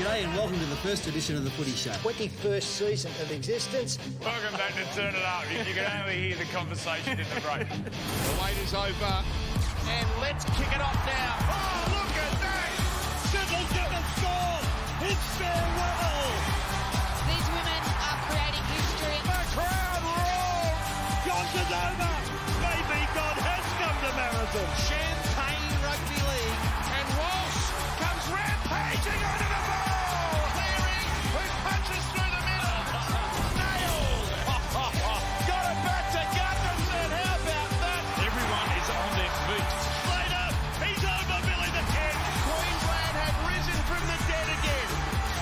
G'day and welcome to the first edition of the Footy Show. 21st season of existence. Welcome back to Turn It Up. You can only hear the conversation in the break. The wait is over, and let's kick it off now. Oh, look at that! Siddleton has scored! It's farewell! These women are creating history. The crowd roars! John Sedona! Maybe God has come to Marathon. Champagne Rugby League, and Walsh comes rampaging onto the ball! Clearing, who punches through the middle. Nailed! Got it back to Gutherson. How about that? Everyone is on their feet. Slater, he's over Billy the Kid. Queensland have risen from the dead again.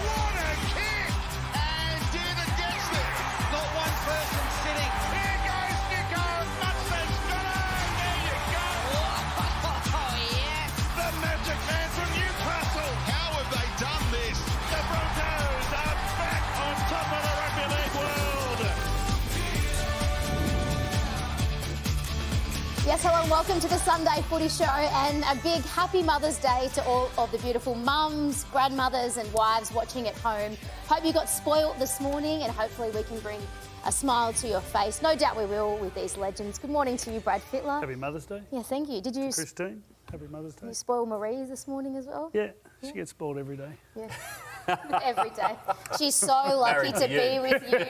What a kick! And Dearden gets there. Not one person sitting. Here goes Nico. Mutson's got it. There you go. Oh, yes. The magic man from Newcastle. How have they done this? The Broncos are back on top of the rugby league world. Yes, hello and welcome to the Sunday Footy Show, and a big happy Mother's Day to all of the beautiful mums, grandmothers and wives watching at home. Hope you got spoilt this morning and hopefully we can bring a smile to your face. No doubt we will with these legends. Good morning to you, Brad Fittler. Happy Mother's Day. Yeah, thank you. Did you Christine, happy Mother's Day. spoil Marie this morning as well? Yeah, she gets spoiled every day. Yeah. Every day. She's so lucky to be with you.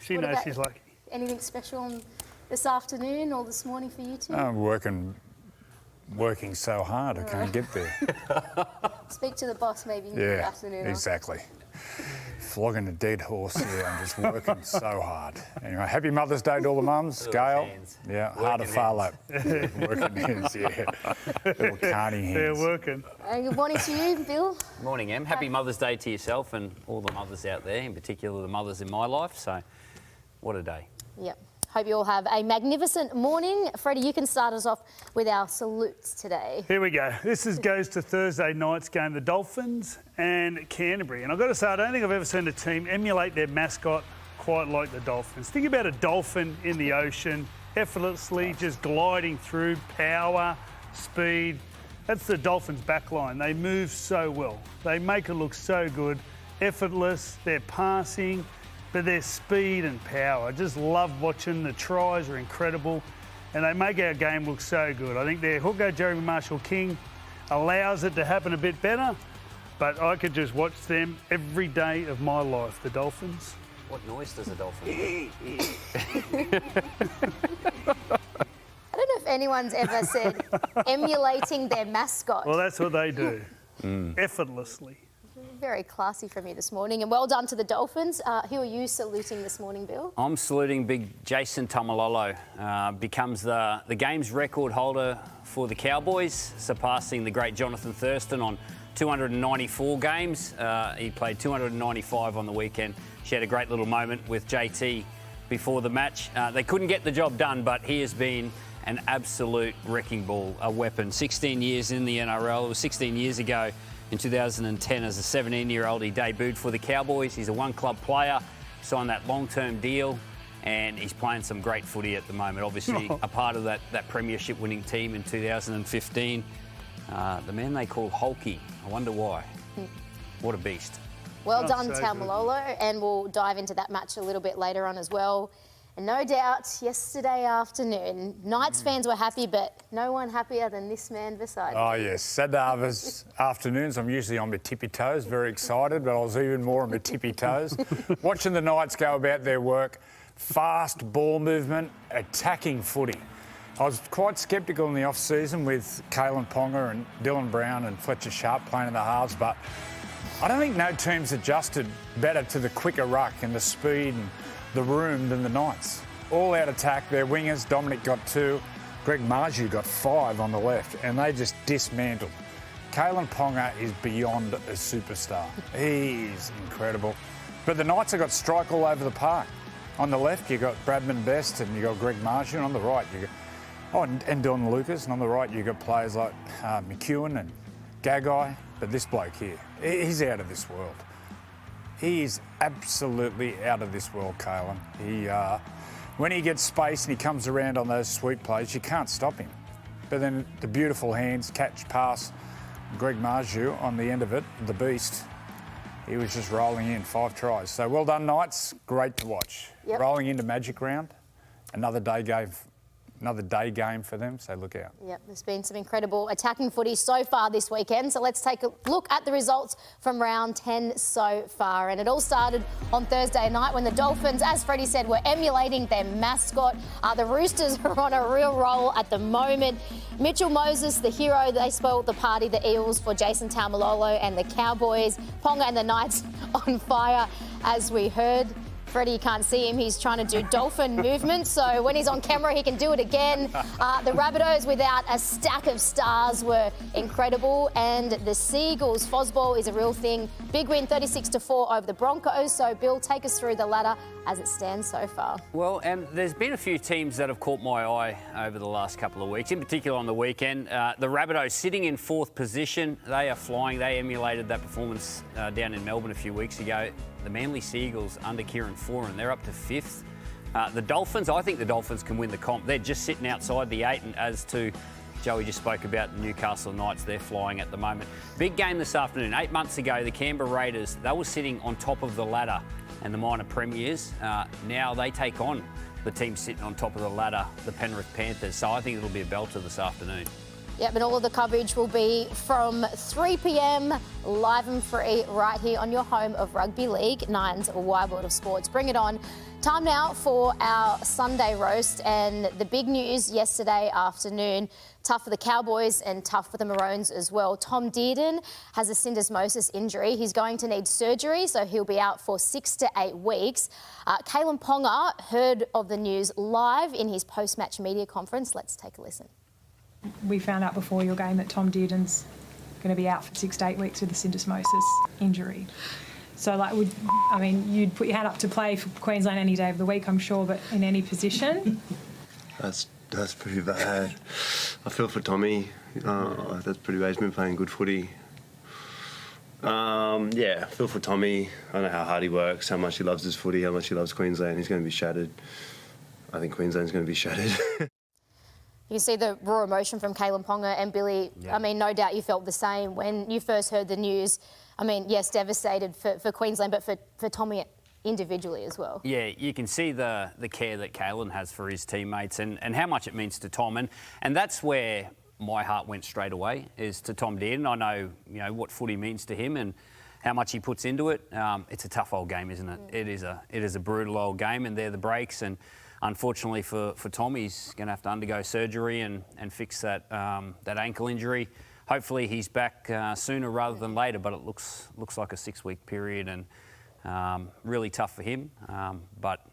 She What knows about- she's lucky. Anything special this afternoon or this morning for you two? I'm working so hard I can't get there. Speak to the boss maybe in the Yeah, afternoon. exactly. Flogging a dead horse here. I'm just working so hard. Anyway, happy Mother's Day to all the mums. Gail. Yeah, hard to Farlow. Working hands, yeah. Little carny hands. They're working. Good morning to you, Bill. Morning, Em. Happy Mother's Day to yourself and all the mothers out there, in particular the mothers in my life. So, what a day. Yep. Hope you all have a magnificent morning. Freddie, you can start us off with our salutes today. Here we go. This goes to Thursday night's game, the Dolphins and Canterbury. And I've got to say, I don't think I've ever seen a team emulate their mascot quite like the Dolphins. Think about a dolphin in the ocean, effortlessly just gliding through, power, speed. That's the Dolphins' backline. They move so well. They make it look so good, effortless, they're passing, but their speed and power. I just love watching. The tries are incredible and they make our game look so good. I think their hooker, Jeremy Marshall-King, allows it to happen a bit better, but I could just watch them every day of my life, the Dolphins. What noise does a dolphin make? I don't know if anyone's ever said emulating their mascot. Well, that's what they do, effortlessly. Very classy from you this morning, and well done to the Dolphins. Who are you saluting this morning, Bill? I'm saluting big Jason Tamalolo. Becomes the game's record holder for the Cowboys, surpassing the great Jonathan Thurston on 294 games. He played 295 on the weekend. She had a great little moment with JT before the match. They couldn't get the job done, but he has been an absolute wrecking ball, a weapon. 16 years in the NRL. It was 16 years ago. In 2010, as a 17-year-old, he debuted for the Cowboys. He's a one-club player, signed that long-term deal, and he's playing some great footy at the moment. Obviously, a part of that premiership winning team in 2015. The man they call Hulky. I wonder why. What a beast. Well done, so Taumalolo, and we'll dive into that match a little bit later on as well. And no doubt, yesterday afternoon, Knights fans were happy, but no one happier than this man beside me. Oh, yes. Saturday afternoons, I'm usually on my tippy toes, very excited, but I was even more on my tippy toes. Watching the Knights go about their work, fast ball movement, attacking footy. I was quite sceptical in the off-season with Kalen Ponga and Dylan Brown and Fletcher Sharp playing in the halves, but I don't think no team's adjusted better to the quicker ruck and the speed and the room than the Knights. All out attack, their wingers, Dominic got 2, Greg Marju got 5 on the left, and they just dismantled. Kalen Ponga is beyond a superstar. He is incredible. But the Knights have got strike all over the park. On the left, you've got Bradman Best and you've got Greg Marju, and on the right, you've got and Don Lucas, and on the right, you've got players like McEwen and Gagai. But this bloke here, he's out of this world. He is absolutely out of this world, Kalen. When he gets space and he comes around on those sweep plays, you can't stop him. But then the beautiful hands, catch, pass, Greg Marju on the end of it, the beast. he was just rolling in 5 tries. So well done, Knights. Great to watch. Yep. Rolling into Magic Round. Another day game for them, so look out. Yep, there's been some incredible attacking footy so far this weekend. So let's take a look at the results from round 10 so far. And it all started on Thursday night when the Dolphins, as Freddie said, were emulating their mascot. The Roosters are on a real roll at the moment. Mitchell Moses, the hero, they spoiled the party. The Eels for Jason Taumalolo and the Cowboys. Ponga and the Knights on fire, as we heard. Freddie can't see him. He's trying to do dolphin movements. So when he's on camera, he can do it again. The Rabbitohs without a stack of stars were incredible. And the Seagulls, Fosball is a real thing. Big win, 36-4 over the Broncos. So, Bill, take us through the ladder as it stands so far. Well, and there's been a few teams that have caught my eye over the last couple of weeks, in particular on the weekend. The Rabbitohs sitting in 4th position. They are flying. They emulated that performance down in Melbourne a few weeks ago. The Manly Seagulls under Kieran Foran, they're up to 5th. The Dolphins, I think the Dolphins can win the comp. They're just sitting outside the 8, and as to Joey just spoke about the Newcastle Knights, they're flying at the moment. Big game this afternoon. 8 months ago, the Canberra Raiders, they were sitting on top of the ladder and the minor premiers. Now they take on the team sitting on top of the ladder, the Penrith Panthers. So I think it'll be a belter this afternoon. Yep, and all of the coverage will be from 3 p.m, live and free, right here on your home of Rugby League, Nine's Wide World of Sports. Bring it on. Time now for our Sunday roast, and the big news yesterday afternoon, tough for the Cowboys and tough for the Maroons as well. Tom Dearden has a syndesmosis injury. He's going to need surgery, so he'll be out for 6 to 8 weeks. Kalen Ponga heard of the news live in his post-match media conference. Let's take a listen. We found out before your game that Tom Dearden's going to be out for 6 to 8 weeks with a syndesmosis injury. So, you'd put your hand up to play for Queensland any day of the week, I'm sure, but in any position? That's pretty bad. I feel for Tommy. That's pretty bad. He's been playing good footy. I feel for Tommy. I know how hard he works, how much he loves his footy, how much he loves Queensland. He's going to be shattered. I think Queensland's going to be shattered. You can see the raw emotion from Kalen Ponga and Billy. Yeah. I mean, no doubt you felt the same when you first heard the news. I mean, yes, devastated for Queensland, but for Tommy individually as well. Yeah, you can see the care that Kalen has for his teammates and how much it means to Tom. And that's where my heart went straight away, is to Tom Dearden. I know, what footy means to him and how much he puts into it. It's a tough old game, isn't it? It is a brutal old game, and they're the breaks. And unfortunately for Tom, he's going to have to undergo surgery and fix that ankle injury. Hopefully he's back sooner rather than later, but it looks like a 6-week period and really tough for him. But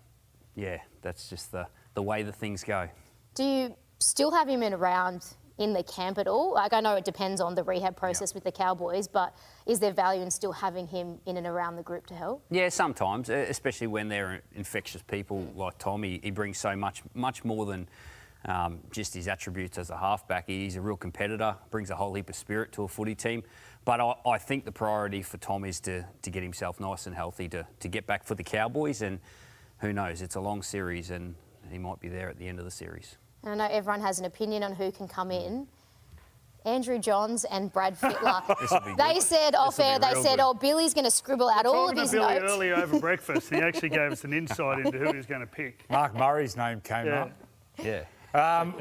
yeah, that's just the way the things go. Do you still have him around in the camp at all? Like, I know it depends on the rehab process with the Cowboys, but is there value in still having him in and around the group to help? Yeah, sometimes, especially when they're infectious people like Tom. He brings so much more than just his attributes as a halfback. He's a real competitor, brings a whole heap of spirit to a footy team. But I think the priority for Tom is to get himself nice and healthy to get back for the Cowboys. And who knows, it's a long series and he might be there at the end of the series. And I know everyone has an opinion on who can come in. Andrew Johns and Brad Fittler. They said off air, Billy's going to scribble out all of his notes. Billy earlier over breakfast, he actually gave us an insight into who he was going to pick. Mark Murray's name came up. Yeah.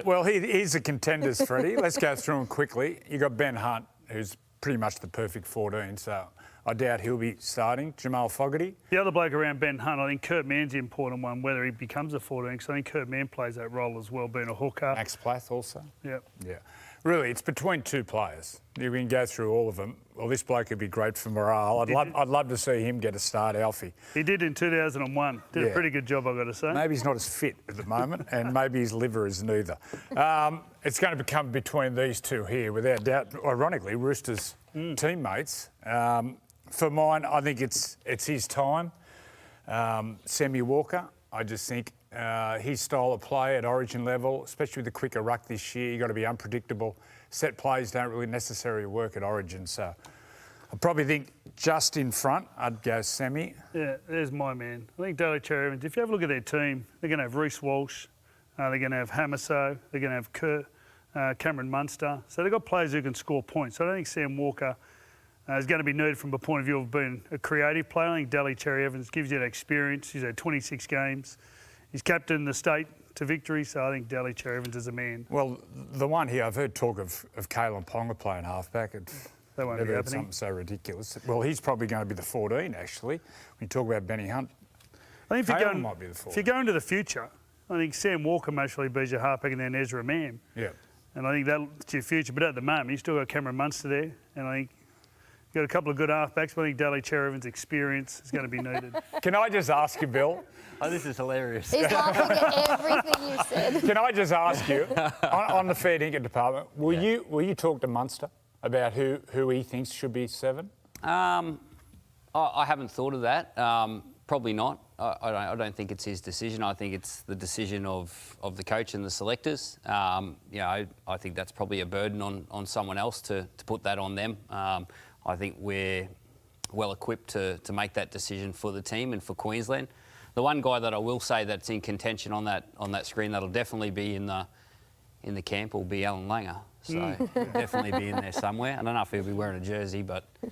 Well, here's the contenders, Freddie. Let's go through them quickly. You got Ben Hunt, who's pretty much the perfect 14, so I doubt he'll be starting. Jamal Fogarty. The other bloke around Ben Hunt, I think Kurt Mann's the important one, whether he becomes a 14, because I think Kurt Mann plays that role as well, being a hooker. Max Plath also. Yep. Yeah. Really, it's between two players. We can go through all of them. Well, this bloke would be great for morale. I'd love to see him get a start, Alfie. He did in 2001. Did a pretty good job, I've got to say. Maybe he's not as fit at the moment, and maybe his liver is neither. It's going to become between these two here, without doubt. Ironically, Roosters' teammates. For mine, I think it's his time. Sammy Walker, I just think his style of play at origin level, especially with the quicker ruck this year, you've got to be unpredictable. Set plays don't really necessarily work at origin, so I probably think just in front, I'd go Sammy. Yeah, there's my man. I think Daly Cherry Evans, if you have a look at their team, they're going to have Reece Walsh, they're going to have Hamaso, they're going to have Cameron Munster. So they've got players who can score points. So I don't think Sam Walker is going to be needed from a point of view of being a creative player. I think Daly Cherry-Evans gives you that experience. He's had 26 games. He's captained the state to victory, so I think Daly Cherry-Evans is a man. Well, the one here, I've heard talk of Kalen Ponga playing halfback. That won't be Never heard happening. something so ridiculous. Well, he's probably going to be the 14, actually. When you talk about Benny Hunt, I think Kalen might be the 14. if you're going to the future, I think Sam Walker mostly be your halfback and then Ezra Mam. Yeah. And I think that's your future. But at the moment, you've still got Cameron Munster there, and I think you've got a couple of good halfbacks, but I think Daly Cherry-Evans' experience is going to be needed. Can I just ask you, Bill? Oh, this is hilarious. He's laughing at everything you said. Can I just ask you, on the fair dinkum department, will you talk to Munster about who he thinks should be 7? I haven't thought of that. Probably not. I don't think it's his decision. I think it's the decision of the coach and the selectors. I think that's probably a burden on someone else to put that on them. I think we're well equipped to make that decision for the team and for Queensland. The one guy that I will say that's in contention on that screen that'll definitely be in the camp will be Alan Langer. So he'll definitely be in there somewhere. I don't know if he'll be wearing a jersey, but he'll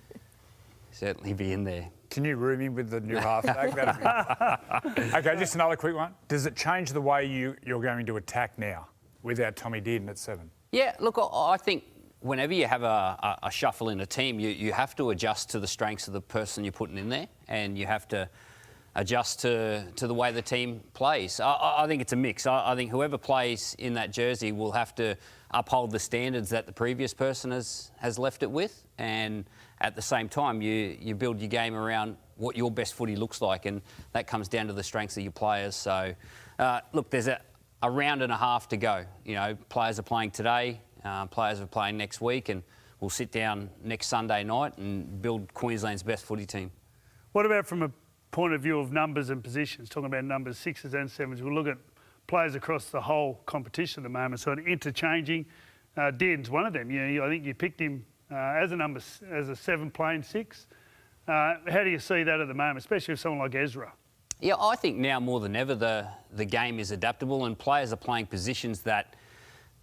certainly be in there. Can you room him with the new halfback? Okay, just another quick one. Does it change the way you're going to attack now without Tommy Dearden at 7? Yeah, look, I think whenever you have a shuffle in a team, you have to adjust to the strengths of the person you're putting in there, and you have to adjust to the way the team plays. I think it's a mix. I think whoever plays in that jersey will have to uphold the standards that the previous person has left it with, and at the same time you build your game around what your best footy looks like, and that comes down to the strengths of your players. So, look, there's a round and a half to go. You know, players are playing today, players are playing next week, and we'll sit down next Sunday night and build Queensland's best footy team. What about from a point of view of numbers and positions, talking about numbers 6s and 7s, we'll look at players across the whole competition at the moment, so interchanging. Dearden's one of them. I think you picked him as a 7 playing 6. How do you see that at the moment, especially with someone like Ezra? Yeah, I think now more than ever the game is adaptable, and players are playing positions that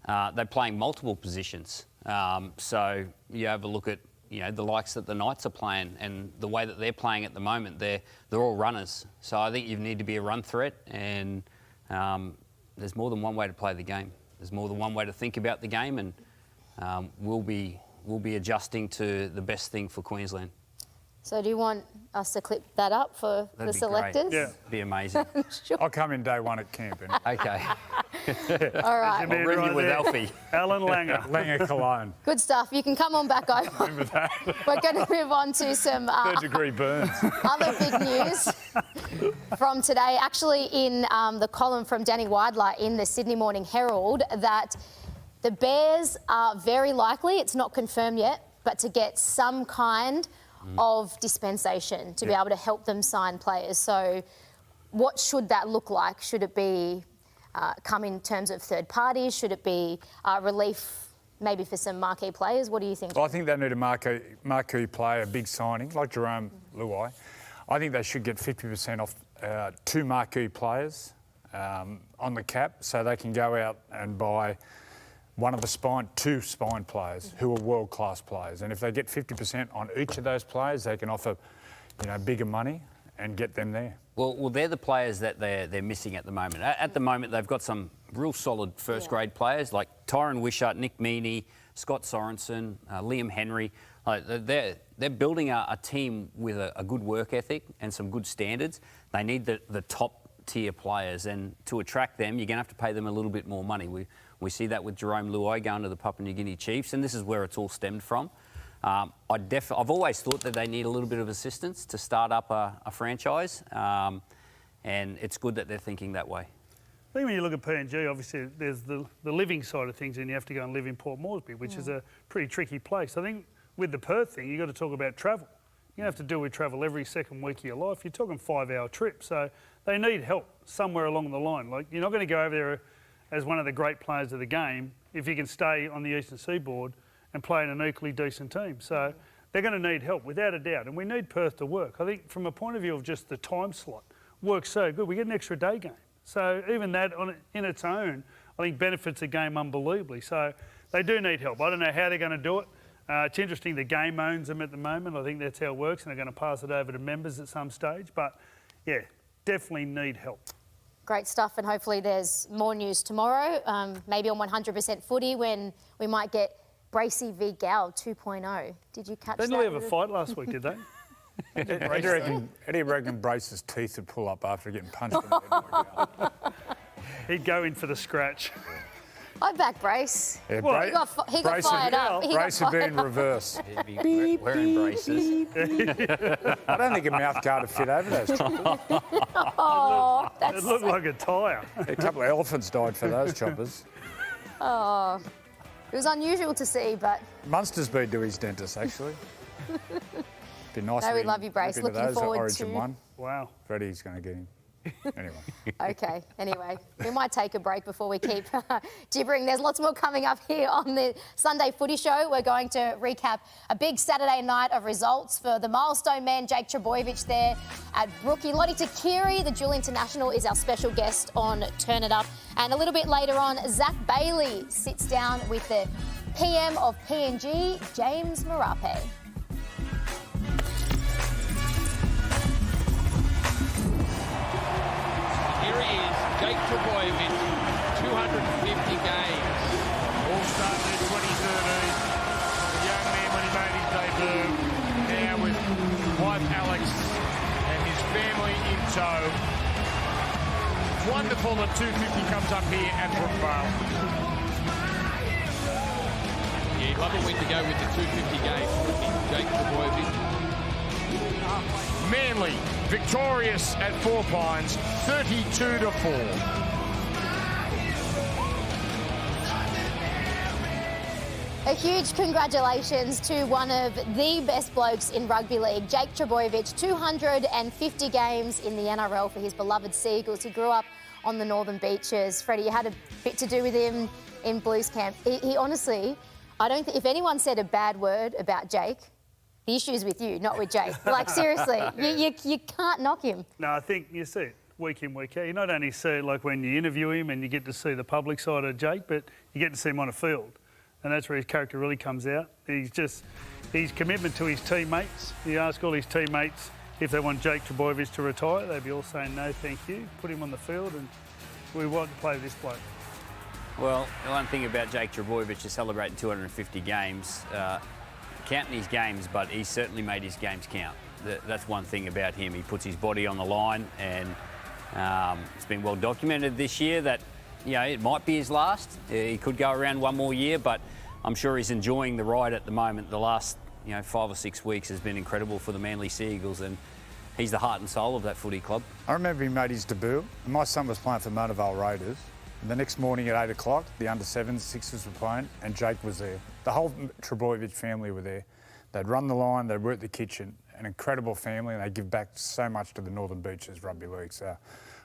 they're playing multiple positions. So you have a look at the likes that the Knights are playing, and the way that they're playing at the moment, they're all runners. So I think you need to be a run threat, and there's more than one way to play the game. There's more than one way to think about the game, and we'll be adjusting to the best thing for Queensland. So do you want us to clip that up for That'd the be selectors? Great. Yeah, be amazing. Sure. I'll come in day 1 at camp. Okay. All right. I'll ring you with Alfie. Alan Langer. Langer Cologne. Good stuff. You can come on back over. Remember that? We're going to move on to some Third-degree burns. other big news from today. Actually, in the column from Danny Weidler in the Sydney Morning Herald, that the Bears are very likely, it's not confirmed yet, but to get some kind of dispensation to be able to help them sign players. So what should that look like? Should it be come in terms of third parties? Should it be relief maybe for some marquee players? What do you think? I think they need a marquee player, a big signing, like Jerome Luai. I think they should get 50% off 2 marquee players on the cap, so they can go out and buy two spine players who are world-class players. And if they get 50% on each of those players, they can offer, bigger money and get them there. Well, they're the players that they're missing at the moment. At the moment, they've got some real solid first-grade players like Tyron Wishart, Nick Meaney, Scott Sorensen, Liam Henry. They're building a team with a good work ethic and some good standards. They need the top-tier players, and to attract them, you're going to have to pay them a little bit more money. We see that with Jerome Luai going to the Papua New Guinea Chiefs, and this is where it's all stemmed from. I've always thought that they need a little bit of assistance to start up a franchise, and it's good that they're thinking that way. I think when you look at PNG, obviously there's the living side of things, and you have to go and live in Port Moresby, which is a pretty tricky place. I think with the Perth thing, you've got to talk about travel. You have to deal with travel every second week of your life. You're talking 5-hour trips, so they need help somewhere along the line. Like, you're not going to go over there as one of the great players of the game if you can stay on the Eastern Seaboard and play in an equally decent team. So they're going to need help, without a doubt, and we need Perth to work. I think from a point of view of just the time slot, works so good. We get an extra day game. So even that in its own, I think benefits the game unbelievably. So they do need help. I don't know how they're going to do it. It's interesting the game owns them at the moment. I think that's how it works, and they're going to pass it over to members at some stage. But, yeah, definitely need help. Great stuff, and hopefully there's more news tomorrow, maybe on 100% Footy, when we might get Bracey v Gal 2.0. Did you catch that? They didn't have a fight last week, did they? Eddie reckon Brace's teeth would pull up after getting punched in the head by Gal. He'd go in for the scratch. I back Brace. Yeah, He got fired up. Brace would be in reverse. He'd be wearing braces. I don't think a mouth guard would fit over those choppers. Oh, It looked like a tyre. A couple of elephants died for those choppers. Oh, it was unusual to see, but Munster's been to his dentist, actually. Be nice. No, we love you, Brace. Looking Looking forward Origin to- 1. Wow. Freddie's going to get him. Anyway. okay. Anyway, we might take a break before we keep gibbering. There's lots more coming up here on the Sunday Footy Show. We're going to recap a big Saturday night of results for the milestone man, Jake Trbojevic, there at Brookie. Lote Tuqiri, the dual international, is our special guest on Turn It Up. And a little bit later on, Zach Bailey sits down with the PM of PNG, James Marape. Here he is, Jake Trbojevic, 250 games. All started in 2013. A young man when he made his debut. Now with wife Alex and his family in tow. Wonderful that 250 comes up here at Brookvale. Yeah, he'd love a win to go with the 250 games, wouldn't he, Jake Trbojevic? Manly victorious at Four Pines, 32-4. A huge congratulations to one of the best blokes in rugby league, Jake Trbojevic, 250 games in the NRL for his beloved Seagulls. He grew up on the Northern Beaches. Freddie, you had a bit to do with him in Blues camp. He honestly, I don't think, if anyone said a bad word about Jake, the issue's with you, not with Jake. Like, seriously, you can't knock him. No, I think you see it week in, week out. You not only see it like when you interview him and you get to see the public side of Jake, but you get to see him on a field. And that's where his character really comes out. His commitment to his teammates. You ask all his teammates if they want Jake Trbojevic to retire, they'd be all saying no, thank you. Put him on the field and we want to play with this bloke. Well, the one thing about Jake Trbojevic is celebrating 250 games. Counting his games, but he's certainly made his games count. That's one thing about him. He puts his body on the line, and it's been well documented this year that, you know, it might be his last. He could go around one more year, but I'm sure he's enjoying the ride at the moment. The last, 5 or 6 weeks has been incredible for the Manly Seagulls, and he's the heart and soul of that footy club. I remember he made his debut, and my son was playing for Monavale Raiders. And the next morning at 8 o'clock, the under-7s, 6s were playing, and Jake was there. The whole Trbojevic family were there. They'd run the line, they'd work the kitchen. An incredible family, and they give back so much to the Northern Beaches Rugby League. So,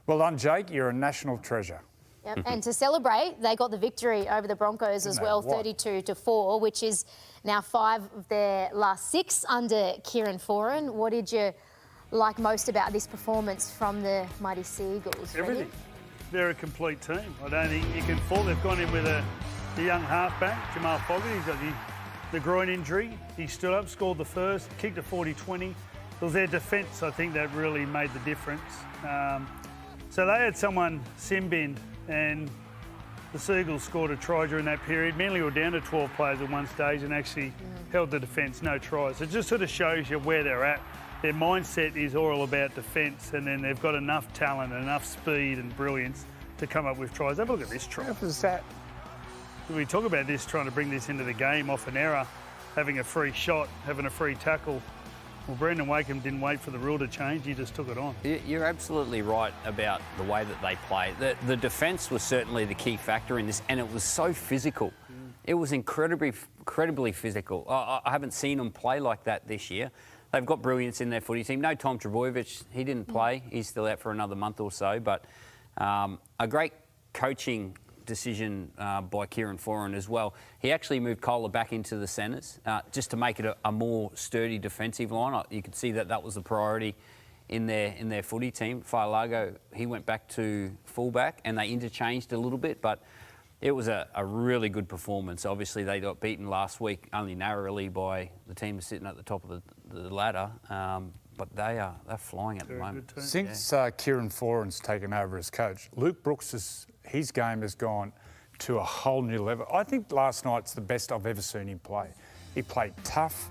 well done, Jake. You're a national treasure. Yep. And to celebrate, they got the victory over the Broncos as well, 32-4, which is now 5 of their last 6 under Kieran Foran. What did you like most about this performance from the mighty Seagulls? Everything. They're a complete team. I don't think you can fault. They've gone in with a young halfback, Jamal Fogarty. He's got the groin injury. He stood up, scored the first, kicked a 40-20. It was their defence, I think, that really made the difference. So they had someone sin-binned, and the Seagulls scored a try during that period. Manly were down to 12 players at one stage and actually held the defence, no tries. It just sort of shows you where they're at. Their mindset is all about defence, and then they've got enough talent and enough speed and brilliance to come up with tries. Have a look at this try. What was that? We talk about this, trying to bring this into the game off an error, having a free shot, having a free tackle. Well, Brendan Wakeham didn't wait for the rule to change. He just took it on. You're absolutely right about the way that they play. The defence was certainly the key factor in this, and it was so physical. It was incredibly physical. I haven't seen them play like that this year. They've got brilliance in their footy team. No Tom Trbojevic, he didn't play. He's still out for another month or so. But a great coaching decision by Kieran Foran as well. He actually moved Kohler back into the centres just to make it a more sturdy defensive line. You could see that was the priority in their footy team. Fa'alago, he went back to fullback and they interchanged a little bit. But It was a really good performance. Obviously, they got beaten last week only narrowly by the team sitting at the top of the ladder. But they're flying at the moment. Since Kieran Foran's taken over as coach, Luke Brooks, his game has gone to a whole new level. I think last night's the best I've ever seen him play. He played tough,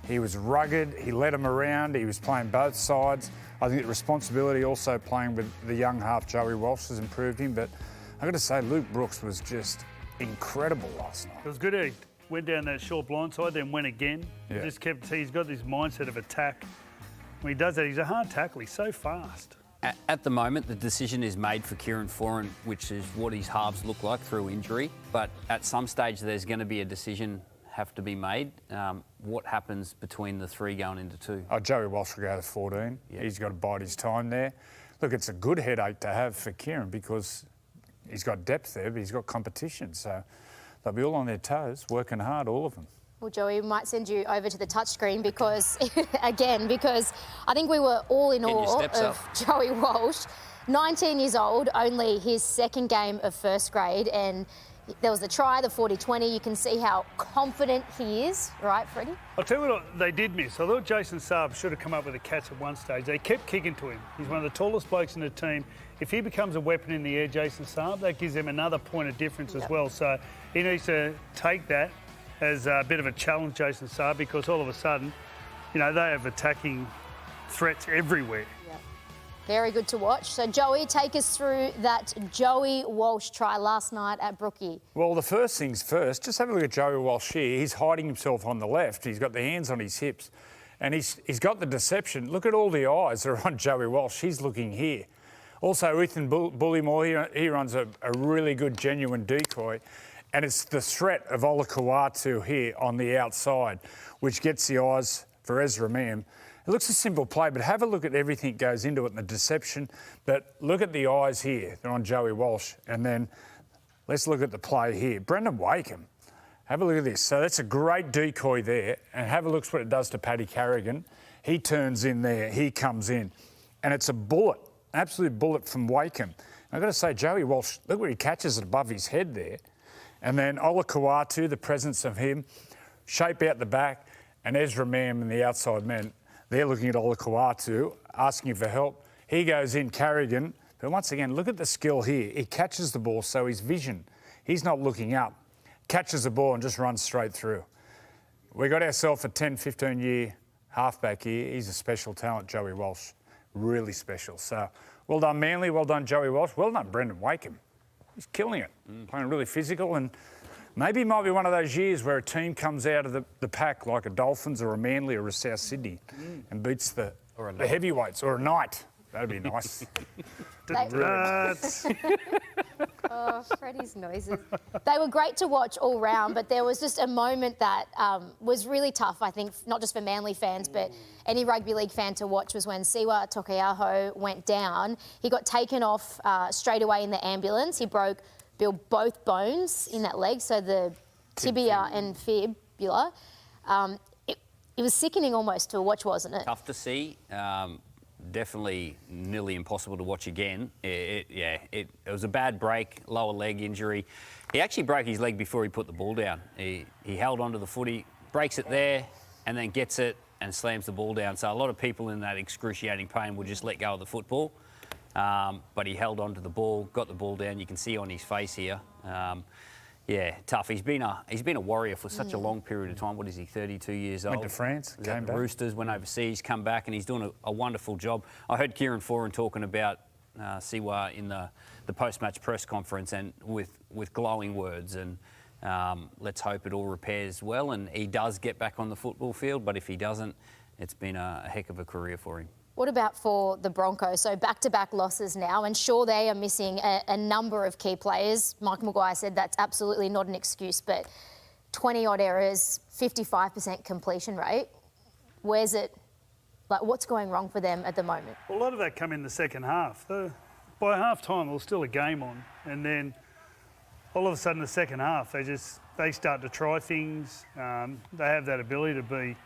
he was rugged, he led them around, he was playing both sides. I think the responsibility also playing with the young half Joey Walsh has improved him, but I've got to say Luke Brooks was just incredible last night. It was good. He went down that short blindside, then went again. Yeah. Just he's got this mindset of attack. When he does that, he's a hard tackler. He's so fast. At the moment, the decision is made for Kieran Foran, which is what his halves look like through injury. But at some stage, there's going to be a decision have to be made. What happens between the three going into two? Oh, Joey Walsh will go to 14. Yep. He's got to bide his time there. Look, it's a good headache to have for Kieran because he's got depth there, but he's got competition. So they'll be all on their toes, working hard, all of them. Well, Joey, we might send you over to the touchscreen because I think we were all in awe of Joey Walsh. 19 years old, only his second game of first grade, and there was the try, the 40-20. You can see how confident he is, right, Freddie? I'll tell you what they did miss. I thought Jason Saab should have come up with a catch at one stage. They kept kicking to him. He's one of the tallest blokes in the team. If he becomes a weapon in the air, Jason Saab, that gives them another point of difference as well. So he needs to take that as a bit of a challenge, Jason Saab, because all of a sudden, they have attacking threats everywhere. Yep. Very good to watch. So, Joey, take us through that Joey Walsh try last night at Brookie. Well, the first things first, just have a look at Joey Walsh here. He's hiding himself on the left. He's got the hands on his hips and he's got the deception. Look at all the eyes that are on Joey Walsh. He's looking here. Also, Ethan Bullymore, he runs a really good, genuine decoy. And it's the threat of Olakau'atu here on the outside, which gets the eyes for Ezra Mam. It looks a simple play, but have a look at everything that goes into it and the deception. But look at the eyes here. They're on Joey Walsh. And then let's look at the play here. Brendan Wakeham. Have a look at this. So that's a great decoy there. And have a look at what it does to Paddy Carrigan. He turns in there. He comes in. And it's a bullet, absolute bullet from Wakeham. I've got to say, Joey Walsh, look where he catches it above his head there. And then Olakau'atu, the presence of him, shape out the back, and Ezra Mam and the outside men, they're looking at Olakau'atu, asking for help. He goes in, Carrigan, but once again, look at the skill here. He catches the ball, so his vision, he's not looking up, catches the ball and just runs straight through. We got ourselves a 10, 15-year halfback here. He's a special talent, Joey Walsh, really special. So well done, Manly, well done, Joey Walsh, well done, Brendan Wakeham. He's killing it, playing really physical, and maybe it might be one of those years where a team comes out of the pack like a Dolphins or a Manly or a South Sydney and beats the heavyweights, or a Knight. That'd be nice. Oh, Freddie's noises. They were great to watch all round, but there was just a moment that was really tough, I think, not just for Manly fans, but any rugby league fan to watch, was when Siwa Tokeaho went down. He got taken off straight away in the ambulance. He broke both bones in that leg, so the tibia and fibula. It was sickening almost to watch, wasn't it? Tough to see. Definitely nearly impossible to watch again. It was a bad break, lower leg injury. He actually broke his leg before he put the ball down. He held onto the footy, breaks it there, and then gets it and slams the ball down. So a lot of people in that excruciating pain would just let go of the football. But he held onto the ball, got the ball down. You can see on his face here. Tough. He's been a warrior for such a long period of time. What is he, 32 years old? Went to France, came back. Roosters, went overseas, come back, and he's doing a wonderful job. I heard Kieran Foran talking about Siwa in the post-match press conference, and with glowing words, and let's hope it all repairs well and he does get back on the football field, but if he doesn't, it's been a heck of a career for him. What about for the Broncos? So back-to-back losses now, and sure, they are missing a number of key players. Mike Maguire said that's absolutely not an excuse, but 20-odd errors, 55% completion rate. Where's it? Like, what's going wrong for them at the moment? Well, a lot of that come in the second half. By half-time, there was still a game on, and then all of a sudden, the second half, they start to try things. They have that ability to be.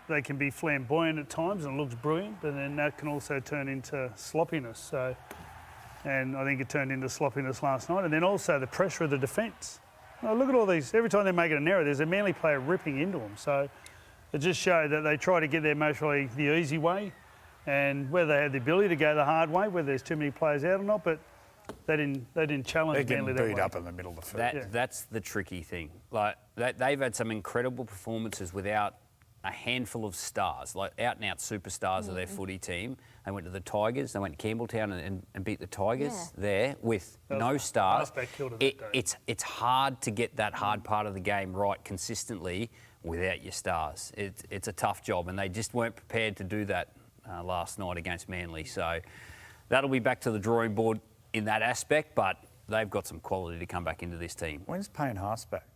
They can be flamboyant at times and it looks brilliant, but then that can also turn into sloppiness. So and I think it turned into sloppiness last night. And then also the pressure of the defence. Oh, look at all these. Every time they're making an error, there's a Manly player ripping into them. So it just showed that they try to get there mostly the easy way, and whether they had the ability to go the hard way, whether there's too many players out or not, but they didn't challenge Manly that way. They're getting beat up in the middle of the field. That's the tricky thing. Like they've had some incredible performances without a handful of stars, like out-and-out superstars of their footy team. They went to the Tigers, they went to Campbelltown and beat the Tigers there with no stars. It's hard to get that hard part of the game right consistently without your stars. It's a tough job, and they just weren't prepared to do that last night against Manly. So that'll be back to the drawing board in that aspect, but they've got some quality to come back into this team. When's Payne Haas back?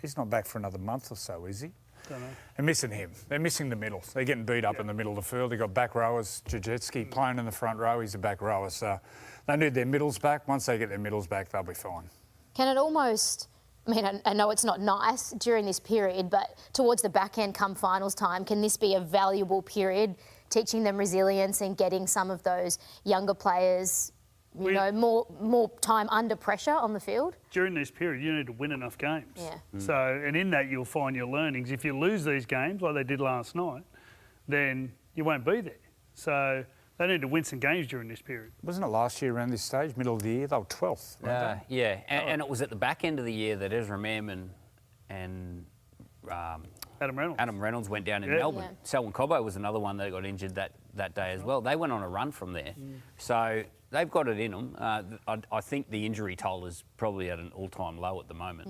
He's not back for another month or so, is he? Don't know. They're missing him. They're missing the middles. They're getting beat up in the middle of the field. They've got back rowers. Jajetsky playing in the front row. He's a back rower. So they need their middles back. Once they get their middles back, they'll be fine. Can it almost... I mean, I know it's not nice during this period, but towards the back end come finals time, can this be a valuable period, teaching them resilience and getting some of those younger players, you know, more time under pressure on the field? During this period, you need to win enough games. Yeah. So, and in that, you'll find your learnings. If you lose these games like they did last night, then you won't be there. So they need to win some games during this period. Wasn't it last year around this stage, middle of the year? They were 12th, weren't they? Yeah, and it was at the back end of the year that Ezra Mann and Adam Reynolds went down in Melbourne. Yeah. Selwyn Cobbo was another one that got injured that day as well. They went on a run from there. So they've got it in them. I think the injury toll is probably at an all-time low at the moment.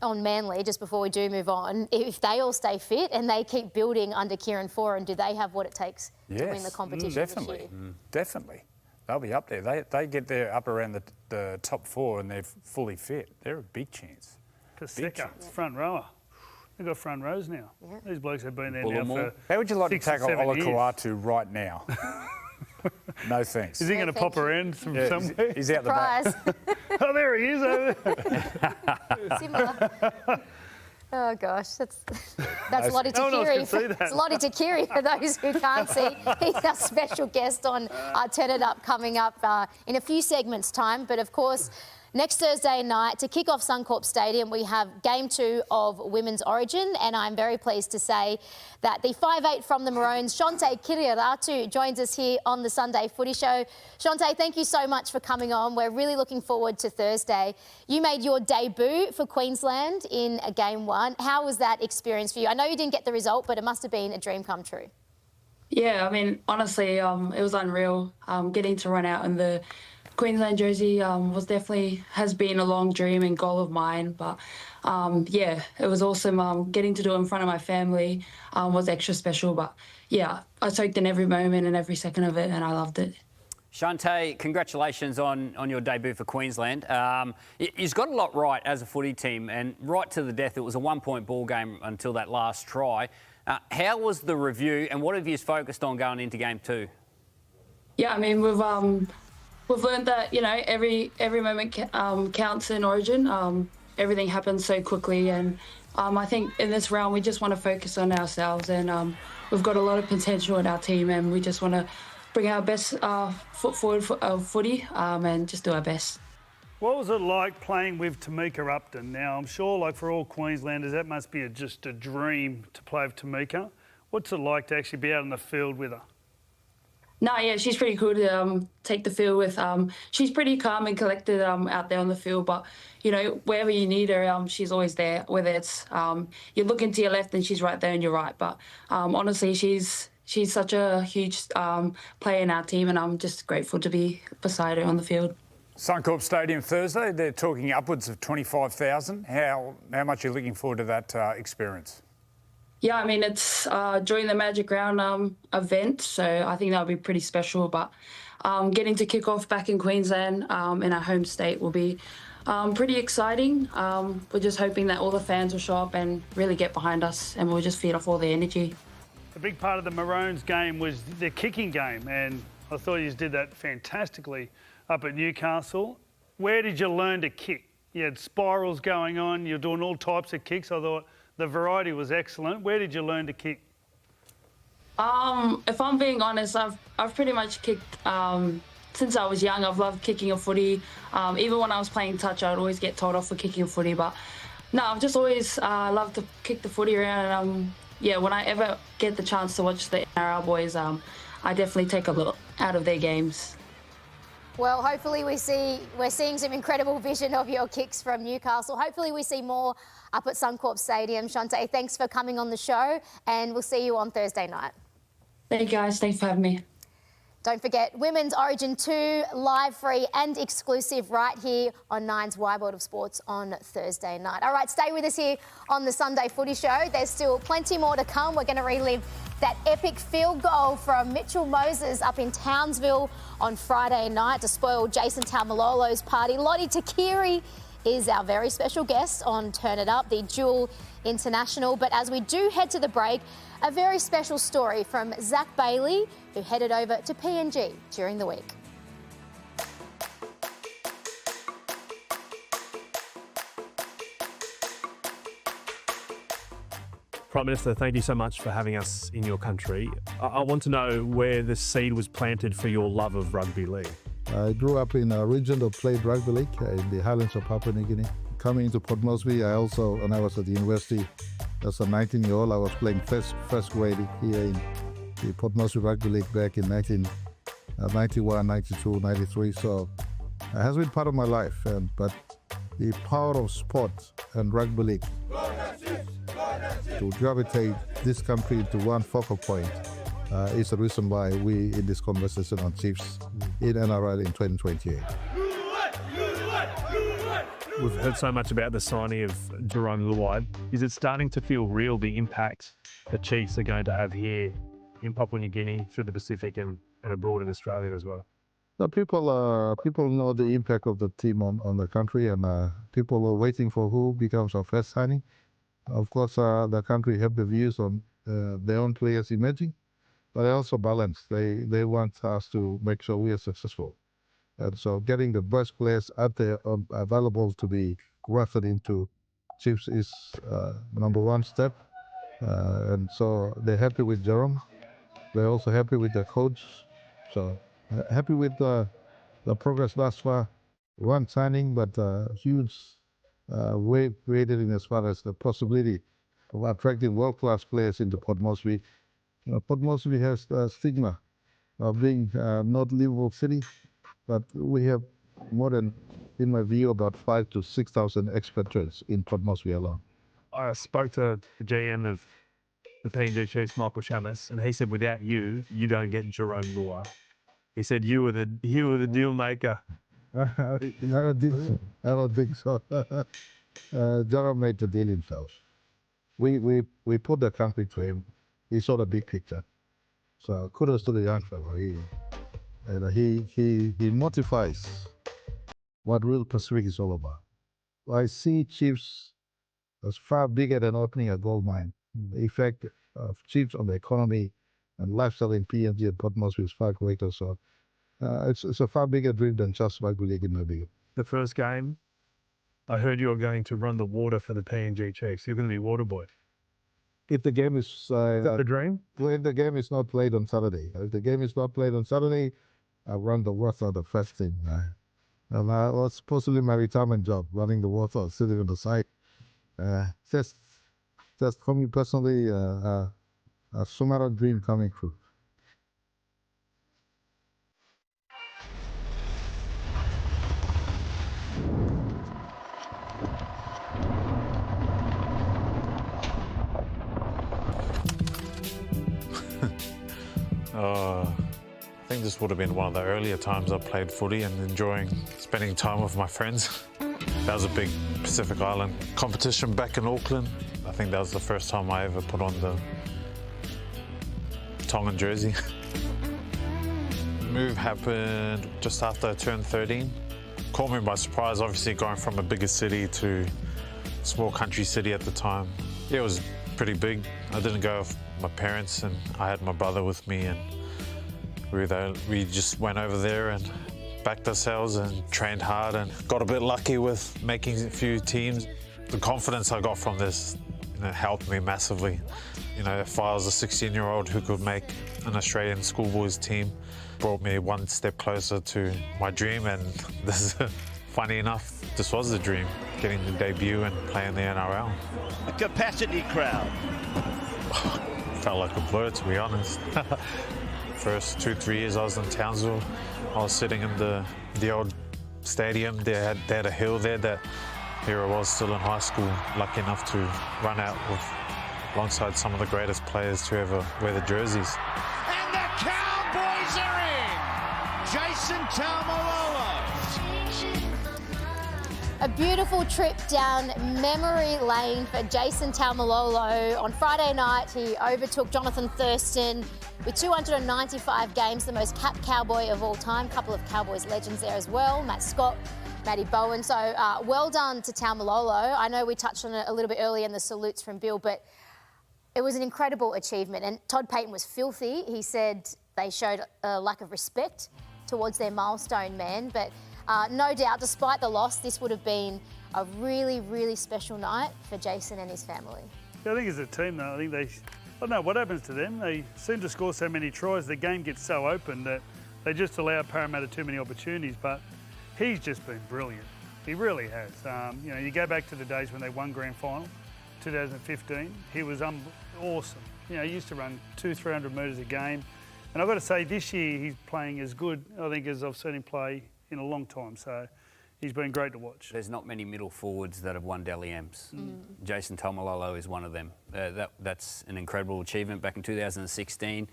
On Manly, just before we do move on, if they all stay fit and they keep building under Kieran Foran, do they have what it takes to win the competition definitely. this year? Definitely. They'll be up there. They get there up around the top four and they're fully fit. They're a big chance. Paseka, front rower. They've got front rows now. Yeah. These blokes have been there now for How would you like to 6 or tackle 7 years. Olakuatu right now? No thanks. Is he going to pop around from somewhere? He's out the back. Oh, there he is over there. Similar. Oh gosh, that's Lote Tuqiri. No one else can see that. It's Lote Tuqiri for those who can't see. He's our special guest on Turn It Up coming up in a few segments' time. But of course, next Thursday night, to kick off Suncorp Stadium, we have Game 2 of Women's Origin, and I'm very pleased to say that the 5'8" from the Maroons, Lote Tuqiri, joins us here on the Sunday Footy Show. Lote, thank you so much for coming on. We're really looking forward to Thursday. You made your debut for Queensland in Game 1. How was that experience for you? I know you didn't get the result, but it must have been a dream come true. Yeah, I mean, honestly, it was unreal. Getting to run out in the Queensland jersey has been a long dream and goal of mine, but yeah, it was awesome. Getting to do it in front of my family was extra special, but yeah, I soaked in every moment and every second of it, and I loved it. Shante, congratulations on your debut for Queensland. You've got a lot right as a footy team, and right to the death, it was a one-point ball game until that last try. How was the review, and what have you focused on going into Game 2? Yeah, I mean, we've learned that, you know, every moment counts in Origin. Everything happens so quickly, and I think in this round we just want to focus on ourselves, and we've got a lot of potential in our team, and we just want to bring our best foot forward for footy and just do our best. What was it like playing with Tamika Upton? Now, I'm sure, like for all Queenslanders, that must be just a dream to play with Tamika. What's it like to actually be out on the field with her? No, yeah, she's pretty cool to take the field with. She's pretty calm and collected out there on the field, but, you know, wherever you need her, she's always there, whether it's you're looking to your left and she's right there on your right. But honestly, she's such a huge player in our team, and I'm just grateful to be beside her on the field. Suncorp Stadium Thursday, they're talking upwards of 25,000. How much are you looking forward to that experience? Yeah, I mean, it's during the Magic Round event, so I think that'll be pretty special. But getting to kick off back in Queensland in our home state will be pretty exciting. We're just hoping that all the fans will show up and really get behind us, and we'll just feed off all the energy. A big part of the Maroons game was the kicking game, and I thought you did that fantastically up at Newcastle. Where did you learn to kick? You had spirals going on, you're doing all types of kicks. I thought the variety was excellent. Where did you learn to kick? If I'm being honest, I've pretty much kicked since I was young, I've loved kicking a footy. Even when I was playing touch, I'd always get told off for kicking a footy. But no, I've just always loved to kick the footy around. And yeah, when I ever get the chance to watch the NRL boys, I definitely take a look out of their games. Well, hopefully we're seeing some incredible vision of your kicks from Newcastle. Hopefully we see more up at Suncorp Stadium. Shante, thanks for coming on the show, and we'll see you on Thursday night. Thank you guys. Thanks for having me. Don't forget, Women's Origin 2, live, free and exclusive right here on Nine's Wide World of Sports on Thursday night. All right, stay with us here on the Sunday Footy Show. There's still plenty more to come. We're going to relive that epic field goal from Mitchell Moses up in Townsville on Friday night to spoil Jason Taumalolo's party. Lote Tuqiri is our very special guest on Turn It Up, the dual international. But as we do head to the break, a very special story from Zach Bailey, who headed over to PNG during the week. Prime Minister, thank you so much for having us in your country. I want to know where the seed was planted for your love of rugby league. I grew up in a region that played rugby league in the highlands of Papua New Guinea. Coming into Port Moresby, when I was at the university, as a 19-year-old, I was playing first grade here in the Port Moresby Rugby League back in 1991, 92, 93. So it has been part of my life. But the power of sport and rugby league to gravitate this country into one focal point is the reason why we in this conversation on Chiefs in NRL in 2028. We've heard so much about the signing of Jerome Luai. Is it starting to feel real, the impact the Chiefs are going to have here in Papua New Guinea, through the Pacific and abroad in Australia as well? So people know the impact of the team on the country, and people are waiting for who becomes our first signing. Of course, the country have the views on their own players emerging, but they also balance. They want us to make sure we are successful. And so getting the best players out there available to be grafted into Chiefs is number one step. And so they're happy with Jerome. They're also happy with the coach. So happy with the progress thus far. One signing, but huge wave created in as far as the possibility of attracting world-class players into Port Moresby. Port Moresby has the stigma of being not livable city, but we have more than, in my view, about 5,000 to 6,000 expatriates in Port Moresby alone. I spoke to the GM of the PNG Chiefs, Michael Shamus, and he said, without you, you don't get Jerome Luai. He said you were the deal maker. I don't think so. Jerome made the deal himself. We put the country to him. He saw the big picture. So kudos to the young fellow. He motivates what real Pacific is all about. I see Chiefs as far bigger than opening a gold mine. The effect of Chiefs on the economy and lifestyle in PNG and Port Moresby is far greater. So it's a far bigger dream than just rugby league in my view. The first game, I heard you were going to run the water for the PNG Chiefs. You're going to be water boy. If the game is that the dream? If the game is not played on Saturday. If the game is not played on Saturday, I run the water the first thing. And that was supposedly my retirement job, running the water, sitting on the side. Just for me personally, a Sumatra dream coming true. I think this would have been one of the earlier times I played footy and enjoying spending time with my friends. That was a big Pacific Island competition back in Auckland. I think that was the first time I ever put on the Tongan jersey. The move happened just after I turned 13. Caught me by surprise, obviously going from a bigger city to a small country city at the time. Yeah, it was pretty big. I didn't go with my parents, and I had my brother with me, and we just went over there and backed ourselves and trained hard and got a bit lucky with making a few teams. The confidence I got from this, and it helped me massively. You know, if I was a 16-year-old who could make an Australian schoolboys team, brought me one step closer to my dream, and this is, funny enough, this was the dream, getting the debut and playing the NRL. A capacity crowd. Felt like a blur, to be honest. First 2-3 years I was in Townsville, I was sitting in the old stadium. They had a hill there that here I was still in high school, lucky enough to run out alongside some of the greatest players to ever wear the jerseys. And the Cowboys are in. Jason Taumalolo. A beautiful trip down memory lane for Jason Taumalolo. On Friday night, he overtook Jonathan Thurston with 295 games, the most capped Cowboy of all time. A couple of Cowboys legends there as well, Matt Scott, Matty Bowen. So well done to Taumalolo. I know we touched on it a little bit earlier in the salutes from Bill, but it was an incredible achievement. And Todd Payten was filthy. He said they showed a lack of respect towards their milestone man, but no doubt, despite the loss, this would have been a really, really special night for Jason and his family. Yeah, I think as a team, though, I don't know what happens to them. They seem to score so many tries, the game gets so open that they just allow Parramatta too many opportunities. But he's just been brilliant. He really has. You know, you go back to the days when they won grand final, 2015. He was awesome. You know, he used to run 200-300 metres a game. And I've got to say, this year he's playing as good, I think, as I've seen him play in a long time. So he's been great to watch. There's not many middle forwards that have won Dally M's. Jason Taumalolo is one of them. That's an incredible achievement back in 2016.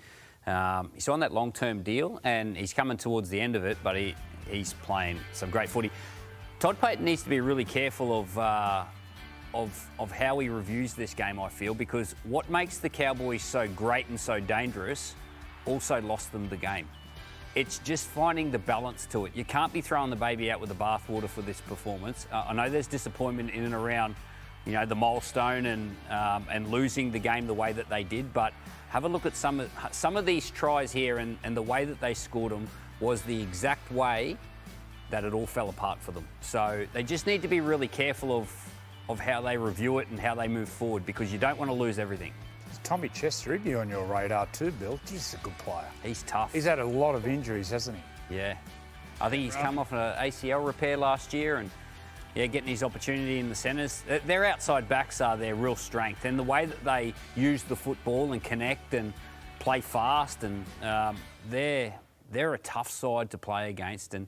He's on that long-term deal and he's coming towards the end of it, but he's playing some great footy. Todd Payten needs to be really careful of how he reviews this game, I feel, because what makes the Cowboys so great and so dangerous also lost them the game. It's just finding the balance to it. You can't be throwing the baby out with the bathwater for this performance. I know there's disappointment in and around, you know, the milestone and losing the game the way that they did, but have a look at some of these tries here and the way that they scored them was the exact way that it all fell apart for them. So they just need to be really careful of how they review it and how they move forward, because you don't want to lose everything. Tommy Chester, he'd be on your radar too, Bill. He's a good player. He's tough. He's had a lot of injuries, hasn't he? Yeah. I think he's come off an ACL repair last year and, yeah, getting his opportunity in the centres. Their outside backs are their real strength, and the way that they use the football and connect and play fast, and they're a tough side to play against. And,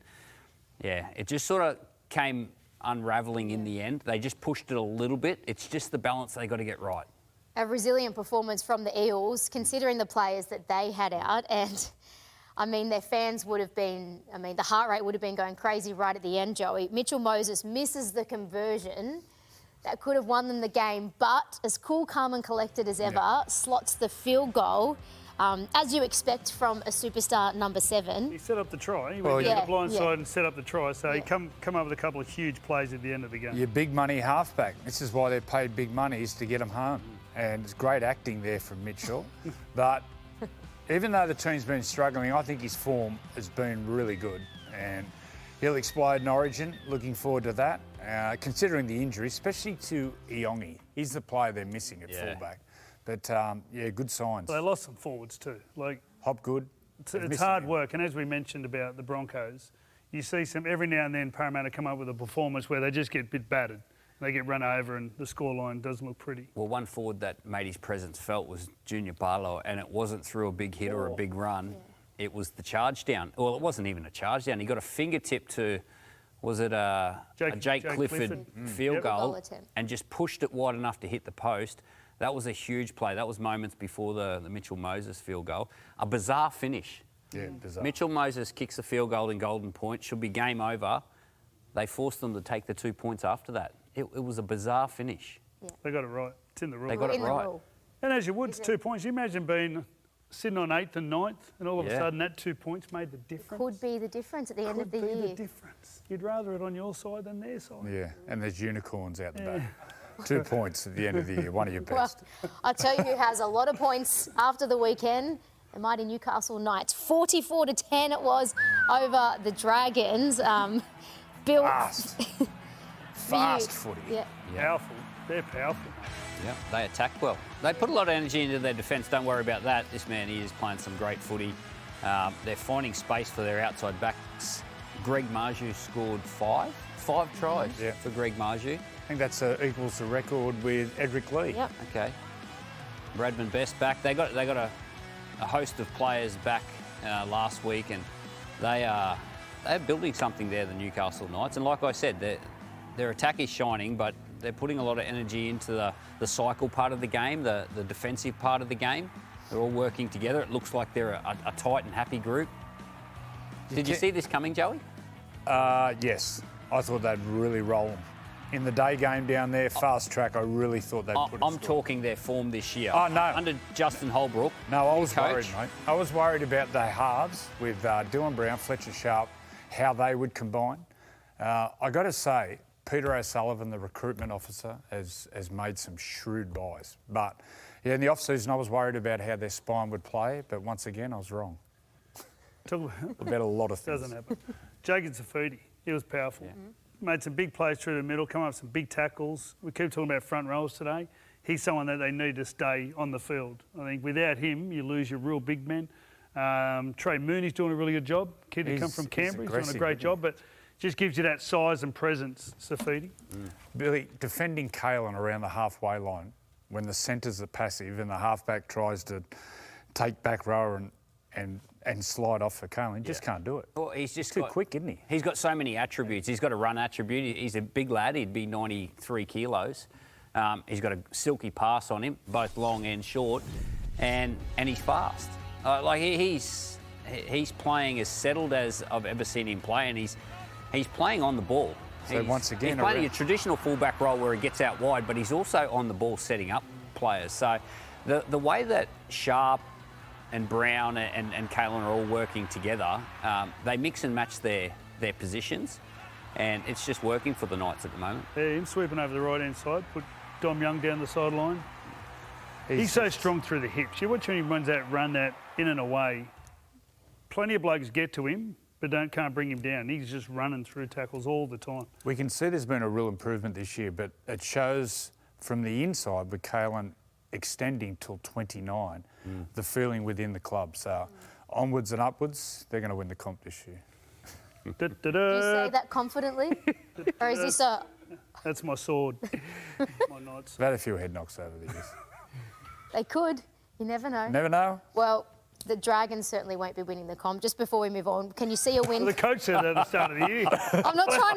yeah, it just sort of came unravelling in the end. They just pushed it a little bit. It's just the balance they got to get right. A resilient performance from the Eels, considering the players that they had out. And, I mean, their fans would have been, the heart rate would have been going crazy right at the end, Joey. Mitchell Moses misses the conversion that could have won them the game, but as cool, calm and collected as ever, slots the field goal, as you expect from a superstar number 7. He set up the try. He went to the blind side and set up the try. So he come up with a couple of huge plays at the end of the game. Your big money halfback. This is why they're paid big money, is to get them home. And it's great acting there from Mitchell. But even though the team's been struggling, I think his form has been really good. And he'll explode in Origin. Looking forward to that. Considering the injury, especially to Iongi. He's the player they're missing at fullback. But, good signs. They lost some forwards too. Like Hopgood. It's hard work. And as we mentioned about the Broncos, you see some, every now and then Parramatta come up with a performance where they just get a bit battered. They get run over and the scoreline doesn't look pretty. Well, one forward that made his presence felt was Junior Barlow, and it wasn't through a big hit or a big run. Yeah. It was the charge down. Well, it wasn't even a charge down. He got a fingertip to, was it a Jake Clifford field goal, and just pushed it wide enough to hit the post. That was a huge play. That was moments before the Mitchell Moses field goal. A bizarre finish. Yeah, bizarre. Mitchell Moses kicks a field goal in Golden Point. Should be game over. They forced them to take the 2 points after that. It was a bizarre finish. Yeah. They got it right. It's in the rule. They got it right. And as you would, it's 2 points. You imagine being sitting on 8th and 9th and all of a sudden that 2 points made the difference. Could be the difference at the end of the year. Could be the difference. You'd rather it on your side than their side. Yeah, and there's unicorns out the back. 2 points at the end of the year, one of your best. Well, I'll tell you who has a lot of points after the weekend. The mighty Newcastle Knights. 44-10 it was over the Dragons. Bill... Fast footy. Yeah. Powerful. They're powerful. Yeah, they attack well. They put a lot of energy into their defence. Don't worry about that. This man here is playing some great footy. They're finding space for their outside backs. Greg Marju scored five tries for Greg Marju. I think that's equals the record with Edric Lee. Yep. Okay. Bradman Best back. They got a host of players back last week, and they're building something there, the Newcastle Knights. And like I said, their attack is shining, but they're putting a lot of energy into the cycle part of the game, the defensive part of the game. They're all working together. It looks like they're a tight and happy group. Did you see this coming, Joey? Yes. I thought they'd really roll them. In the day game down there, fast track, I really thought they'd put it. I'm talking their form this year. Oh, no. Under Justin Holbrook. No, I was coach. worried, mate. I was worried about the halves with Dylan Brown, Fletcher Sharp, how they would combine. I got to say, Peter O'Sullivan, the recruitment officer, has made some shrewd buys. But, yeah, in the off-season, I was worried about how their spine would play, but once again, I was wrong. About a lot of things. Doesn't happen. Jacob Footy, he was powerful. Yeah. Made some big plays through the middle, come up with some big tackles. We keep talking about front rows today. He's someone that they need to stay on the field. I think without him, you lose your real big men. Trey Mooney's doing a really good job. Kid who come from Canberra, he's doing a great job, but just gives you that size and presence, Safidi. Billy, defending Kalen around the halfway line when the centres are passive and the halfback tries to take back row and slide off for Kalen, just can't do it. Well, he's just too quick, isn't he? He's got so many attributes. He's got a run attribute. He's a big lad. He'd be 93 kilos. He's got a silky pass on him, both long and short, and he's fast. He's playing as settled as I've ever seen him play, and he's playing on the ball. So once again, he's playing a traditional fullback role where he gets out wide, but he's also on the ball setting up players. So the way that Sharp and Brown and Kalen are all working together, they mix and match their positions, and it's just working for the Knights at the moment. Yeah, him sweeping over the right-hand side, put Dom Young down the sideline. He's so strong through the hips. You watch when he runs that run that in and away, plenty of blokes get to him, but can't bring him down. He's just running through tackles all the time. We can see there's been a real improvement this year, but it shows from the inside with Kalen extending till 29, the feeling within the club. So onwards and upwards, they're going to win the comp this year. Do you say that confidently? Or is this a... That's my sword. My Knights. I've had a few head knocks over the years. They could. You never know. Never know? Well, the Dragons certainly won't be winning the comp. Just before we move on, can you see a win? Well, the coach said that at the start of the year. I'm not trying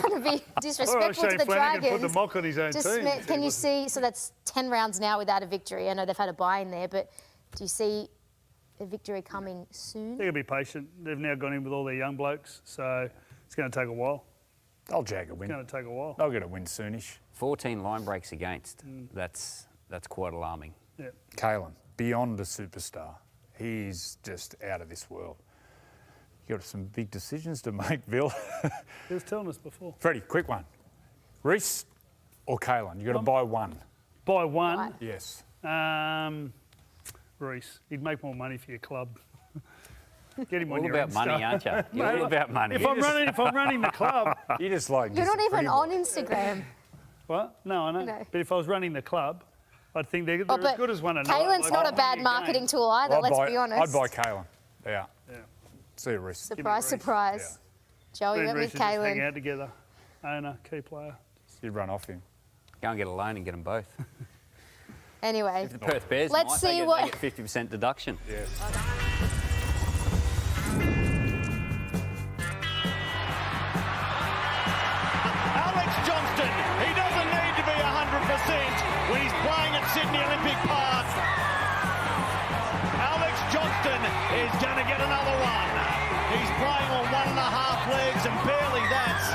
to be disrespectful to the Dragons. Put the mock on his own team. Can you see? So that's 10 rounds now without a victory. I know they've had a bye in there, but do you see a victory coming soon? They're going to be patient. They've now gone in with all their young blokes, so it's going to take a while. They'll jag a win. It's going to take a while. They'll get a win soonish. 14 line breaks against. That's quite alarming. Yeah. Kalen, beyond a superstar. He's just out of this world. You've got some big decisions to make, Bill. He was telling us before. Freddie, quick one. Reece or Kalen? You've got to buy one. Buy one? Right. Yes. Reece. He'd make more money for your club. Get him all on your about money, aren't you? You're all about money. If I'm running the club... You just like... You're not even on Instagram. What? No, I know. No. But if I was running the club, I'd think they're as good as one another. Kalen's not a bad marketing tool either, let's be honest. I'd buy Kalen. Yeah. See you, Reece. Surprise, surprise. Joey went with Hang Kalen. out together. Owner, key player. You'd run off him. Go and get a loan and get them both. Anyway. If the Perth Bears Let's see what... They get 50% deduction. Yes. Alex Johnston, he doesn't need to be 100% when he's playing at Sydney Olympic Park. Alex Johnston is going to get another one. He's playing on 1.5 legs and barely that's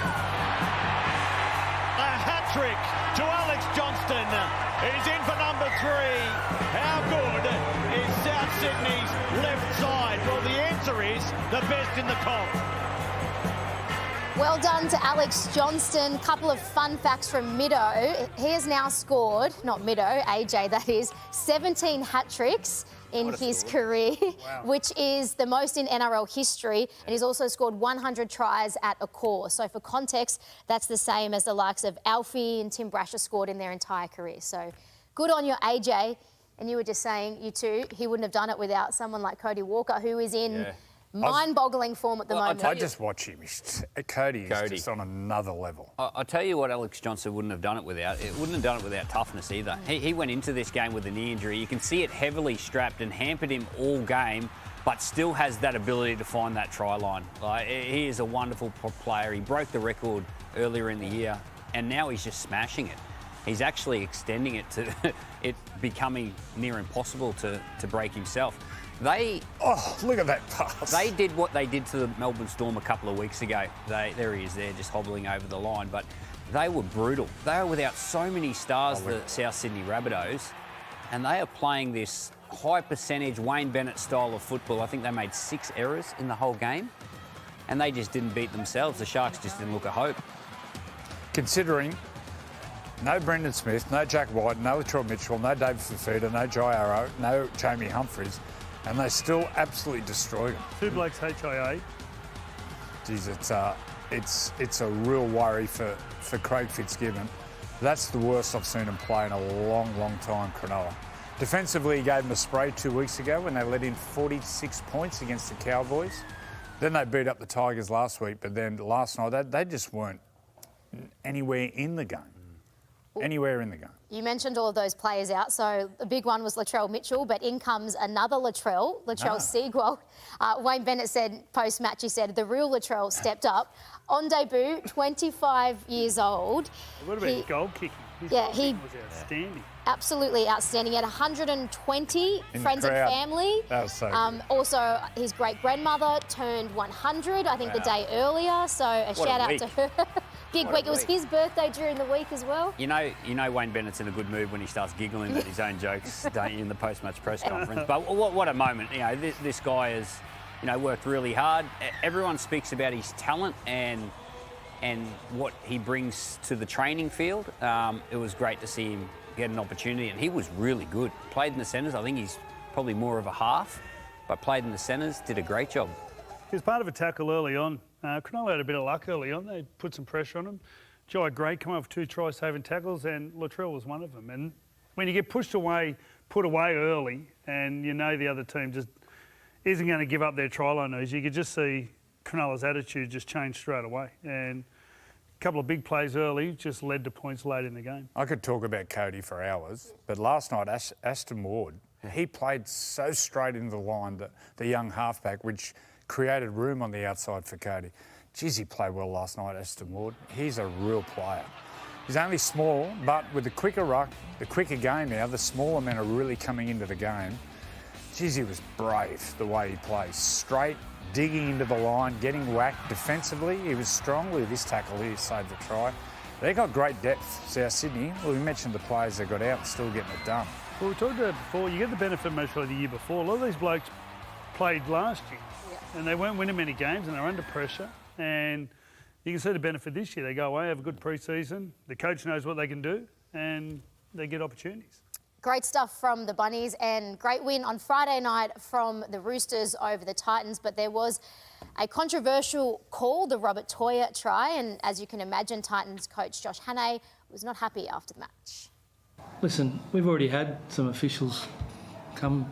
a hat-trick to Alex Johnston. He's in for number 3. How good is South Sydney's left side? Well, the answer is the best in the comp. Well done to Alex Johnston. Couple of fun facts from Middo. He has now scored, not Middo, AJ that is, 17 hat-tricks in his career, which is the most in NRL history. And he's also scored 100 tries at a course. So for context, that's the same as the likes of Alfie and Tim Brasher scored in their entire career. So good on your AJ. And you were just saying, you two, he wouldn't have done it without someone like Cody Walker, who is in mind-boggling form at the moment. I just watch him. Cody is just on another level. I'll tell you what Alex Johnson wouldn't have done it without. It wouldn't have done it without toughness either. He went into this game with a knee injury. You can see it heavily strapped and hampered him all game, but still has that ability to find that try line. He is a wonderful player. He broke the record earlier in the year, and now he's just smashing it. He's actually extending it to it becoming near impossible to break himself. Look at that pass. They did what they did to the Melbourne Storm a couple of weeks ago. There he is there, just hobbling over the line. But they were brutal. They were without so many stars, the South Sydney Rabbitohs, and they are playing this high percentage Wayne Bennett style of football. I think they made 6 errors in the whole game, and they just didn't beat themselves. The Sharks just didn't look a hope. Considering no Brendan Smith, no Jack White, no Latrell Mitchell, no David Fafita, no Jai Arrow, no Jamie Humphries, and they still absolutely destroyed them. 2 blokes HIA. Geez, it's a real worry for Craig Fitzgibbon. That's the worst I've seen him play in a long, long time, Cronulla. Defensively, he gave them a spray 2 weeks ago when they let in 46 points against the Cowboys. Then they beat up the Tigers last week, but then last night they just weren't anywhere in the game. Anywhere in the game. You mentioned all of those players out, so the big one was Latrell Mitchell, but in comes another Latrell Seagwell. Wayne Bennett said post-match, he said, the real Latrell stepped up. On debut, 25 years old. What about his goal kicking? His he was outstanding. Absolutely outstanding. He had 120 friends and family. That was so good. Also, his great-grandmother turned 100, I think, the day earlier, so a shout-out to her. Big week. It was his birthday during the week as well. You know Wayne Bennett's in a good mood when he starts giggling at his own jokes, don't you, in the post-match press conference? But what a moment. You know, this guy has, worked really hard. Everyone speaks about his talent and what he brings to the training field. It was great to see him get an opportunity, and he was really good. Played in the centres. I think he's probably more of a half, but played in the centres, did a great job. He was part of a tackle early on. Cronulla had a bit of luck early on. They put some pressure on him. Jai Gray came up with 2 try-saving tackles, and Latrell was one of them. And when you get put away early, and the other team just isn't going to give up their try line, you could just see Cronulla's attitude just change straight away. And a couple of big plays early just led to points late in the game. I could talk about Cody for hours, but last night, Aston Ward, he played so straight into the line, the young halfback, which created room on the outside for Cody. Geez, he played well last night, Aston Ward. He's a real player. He's only small, but with the quicker ruck, the quicker game now, the smaller men are really coming into the game. Geez, he was brave the way he plays. Straight, digging into the line, getting whacked defensively. He was strong with this tackle here, saved the try. They got great depth, South Sydney. Well, we mentioned the players that got out and still getting it done. Well, we talked about it before. You get the benefit most probably the year before. A lot of these blokes played last year. And they weren't winning many games and they're under pressure. And you can see the benefit this year. They go away, have a good pre-season. The coach knows what they can do and they get opportunities. Great stuff from the Bunnies and great win on Friday night from the Roosters over the Titans. But there was a controversial call, the Rabbitohs try. And as you can imagine, Titans coach Josh Hannay was not happy after the match. Listen, we've already had some officials come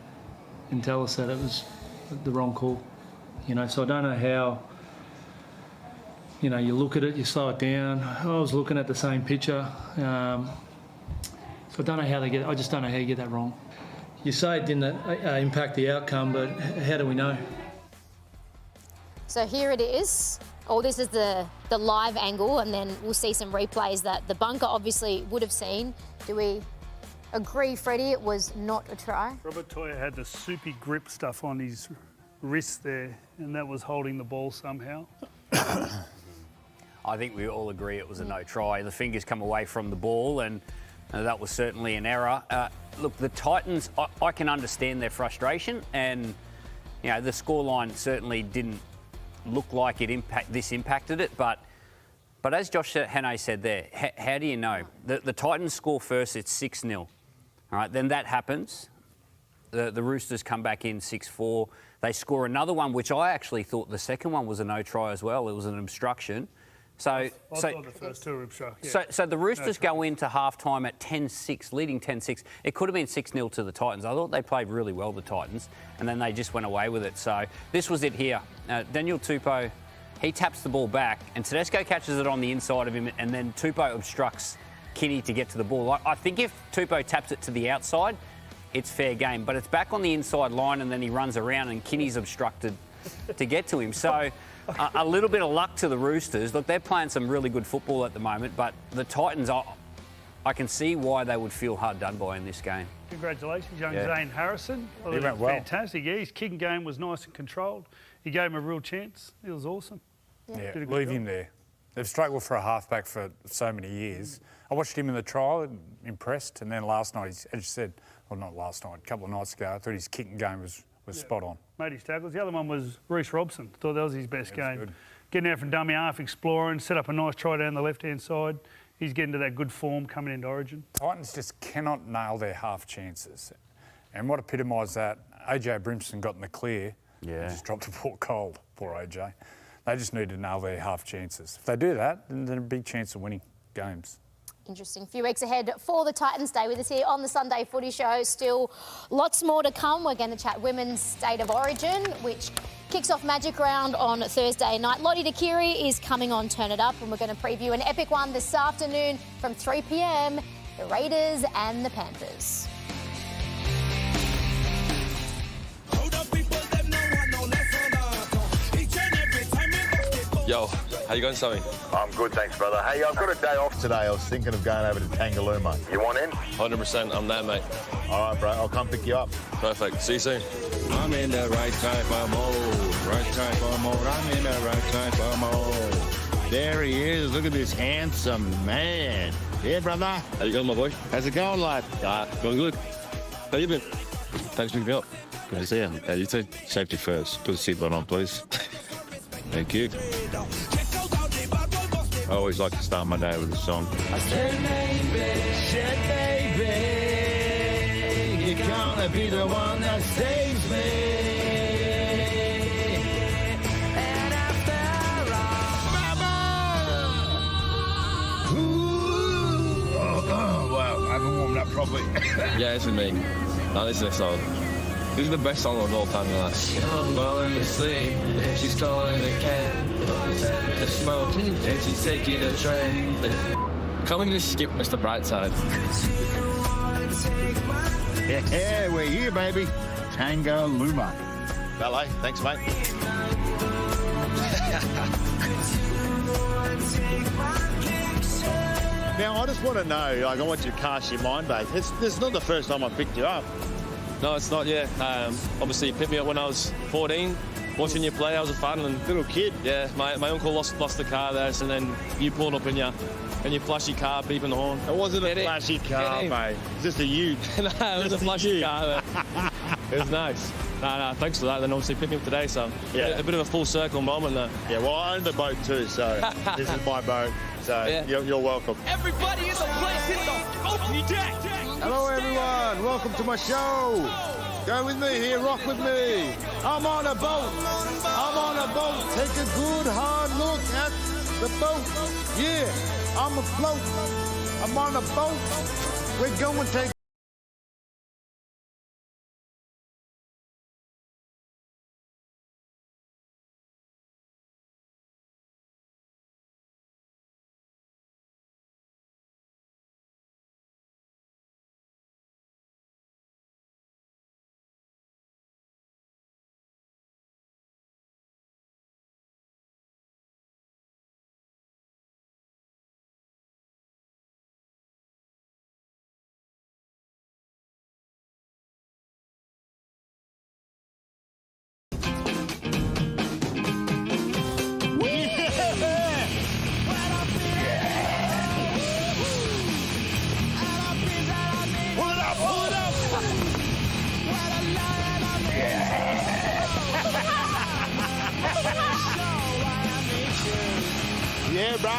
and tell us that it was the wrong call. So I don't know how, you look at it, you slow it down. I was looking at the same picture. So I don't know how I just don't know how you get that wrong. You say it didn't impact the outcome, but how do we know? So here it is. This is the live angle, and then we'll see some replays that the bunker obviously would have seen. Do we agree, Freddie, it was not a try? Rabbitohs had the soupy grip stuff on his wrist there, and that was holding the ball somehow. I think we all agree it was a no try. The fingers come away from the ball, and that was certainly an error. Look, the Titans, I can understand their frustration, and the scoreline certainly didn't look like this impacted it. But as Josh Hannay said there, how do you know? The Titans score first, it's 6-0. All right, then that happens. The Roosters come back in 6-4. They score another one, which I actually thought the second one was a no try as well. It was an obstruction. So, I thought the first two were obstruct. Yeah. So the Roosters go into half-time at 10-6, leading 10-6. It could have been 6-0 to the Titans. I thought they played really well, the Titans, and then they just went away with it. So this was it here. Daniel Tupou, he taps the ball back, and Tedesco catches it on the inside of him, and then Tupou obstructs Kinney to get to the ball. I think if Tupou taps it to the outside, it's fair game. But it's back on the inside line, and then he runs around, and Kinney's obstructed to get to him. So a little bit of luck to the Roosters. Look, they're playing some really good football at the moment, but the Titans, I can see why they would feel hard done by in this game. Congratulations, young Zane Harrison. He went well. Fantastic. Yeah, his kicking game was nice and controlled. He gave him a real chance. It was awesome. Yeah, leave him there. They've struggled for a halfback for so many years. I watched him in the trial, impressed, and then last night, as you said, well, not last night, a couple of nights ago, I thought his kicking game was spot on. Made his tackles. The other one was Reece Robson. Thought that was his best game. Good. Getting out from dummy half, exploring, set up a nice try down the left-hand side. He's getting to that good form coming into Origin. Titans just cannot nail their half chances. And what epitomised that, AJ Brimson got in the clear and just dropped the ball cold, poor AJ. They just need to nail their half chances. If they do that, then there's a big chance of winning games. Interesting few weeks ahead for the Titans. Stay with us here on the Sunday Footy Show. Still lots more to come. We're going to chat Women's State of Origin, which kicks off Magic Round on Thursday night. Lote Tuqiri is coming on Turn It Up, and we're going to preview an epic one this afternoon from 3 p.m, the Raiders and the Panthers. Yo, how you going, Sammy? I'm good, thanks, brother. Hey, I've got a day off today. I was thinking of going over to Tangalooma. You want in? 100%, I'm there, mate. All right, bro, I'll come pick you up. Perfect, see you soon. I'm in the right type of mode, I'm in the right type of mode. There he is, look at this handsome man. Yeah, brother. How you going, my boy? How's it going, lad? Going good. How you been? Thanks for picking me up. Good to see you. You too. Safety first. Put the seatbelt on, please. Thank you. I always like to start my day with a song. I said, baby, you're gonna be the one that saves me. And after all, Mama! Wow, I haven't warmed up properly. Yeah, it's with me. Now listen to this song. This is the best song of all time, lads. I'm falling asleep, and she's calling the cat. The smoke, and she's taking a train. Can't we just skip Mr. Brightside? Yeah, we're here, baby. Tangalooma. Ballet, thanks, mate. Now, I just want to know, like, I want you to cast your mind back. This is not the first time I picked you up. No, it's not, yeah. Obviously, you picked me up when I was 14. Watching you play, I was a fan. And little kid. Yeah, my uncle lost the car there, and then you pulled up in your flashy car, beeping the horn. It wasn't a flashy car, mate. It's just a ute. No, it was a flashy car. It was nice. No, thanks for that. Then obviously picked me up today, so yeah, a bit of a full circle moment there. Yeah, well, I own the boat too, so this is my boat. So you're welcome. Everybody is a place in the open deck. Hello, everyone. Welcome to my show. Go with me here, rock with me. I'm on a boat. I'm on a boat. Take a good hard look at the boat. Yeah, I'm afloat. I'm on a boat. We're going to take Yeah, bro.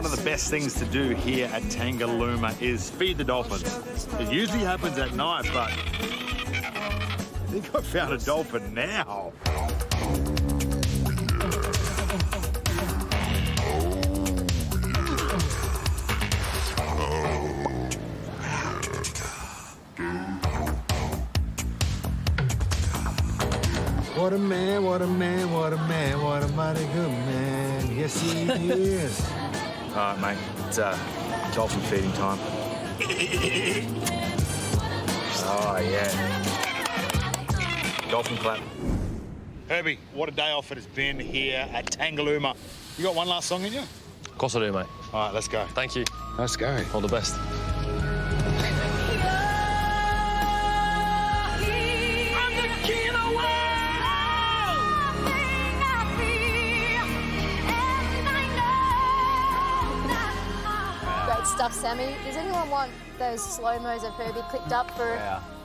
one of the best things to do here at Tangalooma is feed the dolphins. It usually happens at night, but I think I found a dolphin now. What a man, what a man, what a man, what a mighty good man. Yes, he is. All right, mate. It's dolphin feeding time. Oh, yeah. Dolphin clap. Herbie, what a day off it has been here at Tangalooma. You got one last song in you? Of course I do, mate. All right, let's go. Thank you. Let's go. All the best. Great stuff, Sammy. Does anyone want those slow-mos of Herbie clipped up for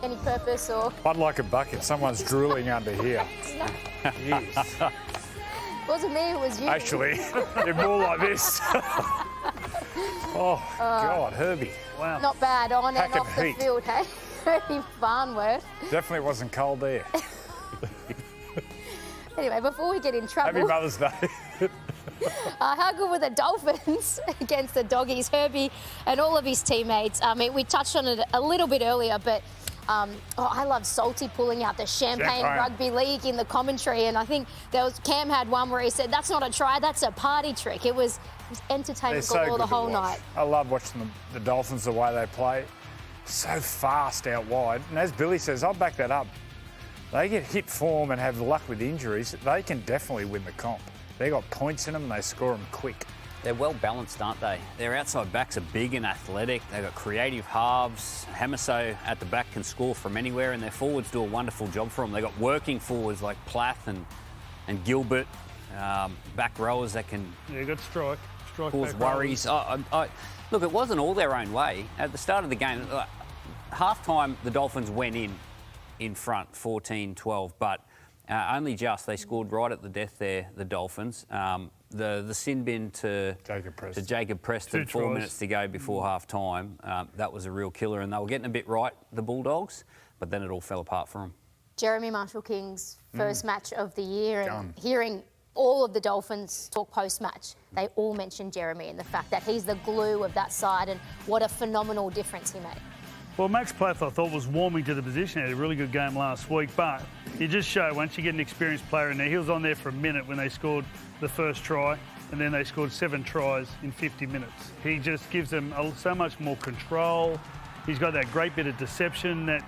any purpose or... I'd like a bucket. Someone's drooling under here. It wasn't me, it was you. Actually, they're more like this. Oh, God, Herbie. Wow. Not bad on and Pack off of the heat. field, hey? Herbie Farnworth. Definitely wasn't cold there. Anyway, before we get in trouble... Happy Mother's Day. How good were the Dolphins against the Doggies? Herbie and all of his teammates. I mean, we touched on it a little bit earlier, but I love Salty pulling out the Champagne Rugby League in the commentary, and I think Cam had one where he said, "That's not a try, that's a party trick." It was entertainment galore the whole night. I love watching the Dolphins, the way they play. So fast out wide. And as Billy says, I'll back that up. They get hit form and have luck with injuries, they can definitely win the comp. They got points in them and they score them quick. They're well balanced, aren't they? Their outside backs are big and athletic. They've got creative halves. Hamaso at the back can score from anywhere, and their forwards do a wonderful job for them. They've got working forwards like Plath and Gilbert, back rowers that can strike cause worries. Look, it wasn't all their own way. At the start of the game, half-time, the Dolphins went in front, 14-12, but only just. They scored right at the death there, the Dolphins. The sin bin to Jacob Preston, 4 minutes to go before half-time, that was a real killer, and they were getting a bit right, the Bulldogs, but then it all fell apart for them. Jeremy Marshall-King's first match of the year, and hearing all of the Dolphins talk post-match, they all mentioned Jeremy and the fact that he's the glue of that side and what a phenomenal difference he made. Well, Max Plath, I thought, was warming to the position. He had a really good game last week, but you just show once you get an experienced player in there, he was on there for a minute when they scored the first try, and then they scored 7 tries in 50 minutes. He just gives them so much more control. He's got that great bit of deception that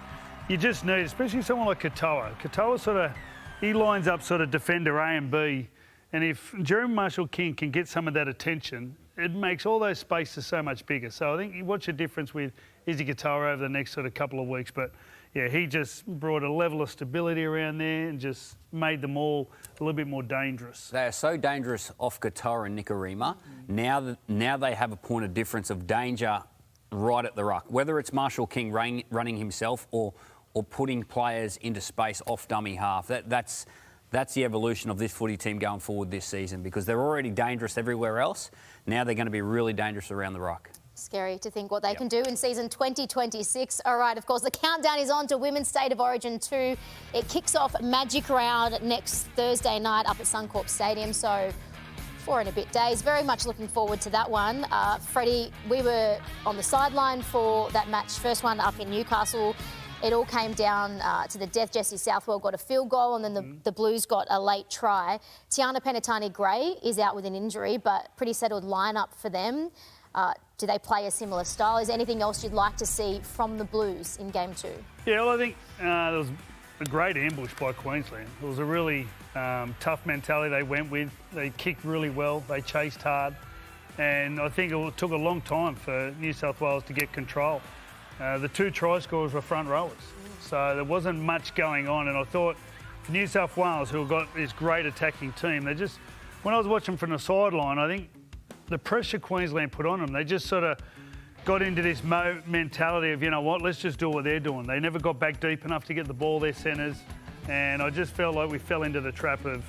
you just need, especially someone like Katoa. Katoa he lines up sort of defender A and B, and if Jeremy Marshall-King can get some of that attention, it makes all those spaces so much bigger. So I think you watch the difference with Izzy Katoa over the next sort of couple of weeks. But, yeah, he just brought a level of stability around there and just made them all a little bit more dangerous. They are so dangerous off Katoa and Nikorima. Now they have a point of difference of danger right at the ruck, whether it's Marshall-King running himself or putting players into space off dummy half. That's the evolution of this footy team going forward this season, because they're already dangerous everywhere else. Now they're going to be really dangerous around the ruck. Scary to think what they can do in season 2026. All right, of course, the countdown is on to Women's State of Origin 2. It kicks off Magic Round next Thursday night up at Suncorp Stadium. So 4 and a bit days. Very much looking forward to that one. Freddie, we were on the sideline for that match, first one up in Newcastle. It all came down to the death. Jessie Southwell got a field goal, and then the Blues got a late try. Tiana Penatani-Gray is out with an injury, but pretty settled lineup for them. Do they play a similar style? Is there anything else you'd like to see from the Blues in Game 2? Yeah, well, I think there was a great ambush by Queensland. It was a really tough mentality they went with. They kicked really well. They chased hard. And I think it took a long time for New South Wales to get control. The 2 try scorers were front rowers. So there wasn't much going on. And I thought for New South Wales, who have got this great attacking team, when I was watching from the sideline, I think the pressure Queensland put on them, they just sort of got into this mentality of, you know what, let's just do what they're doing. They never got back deep enough to get the ball, their centres, and I just felt like we fell into the trap of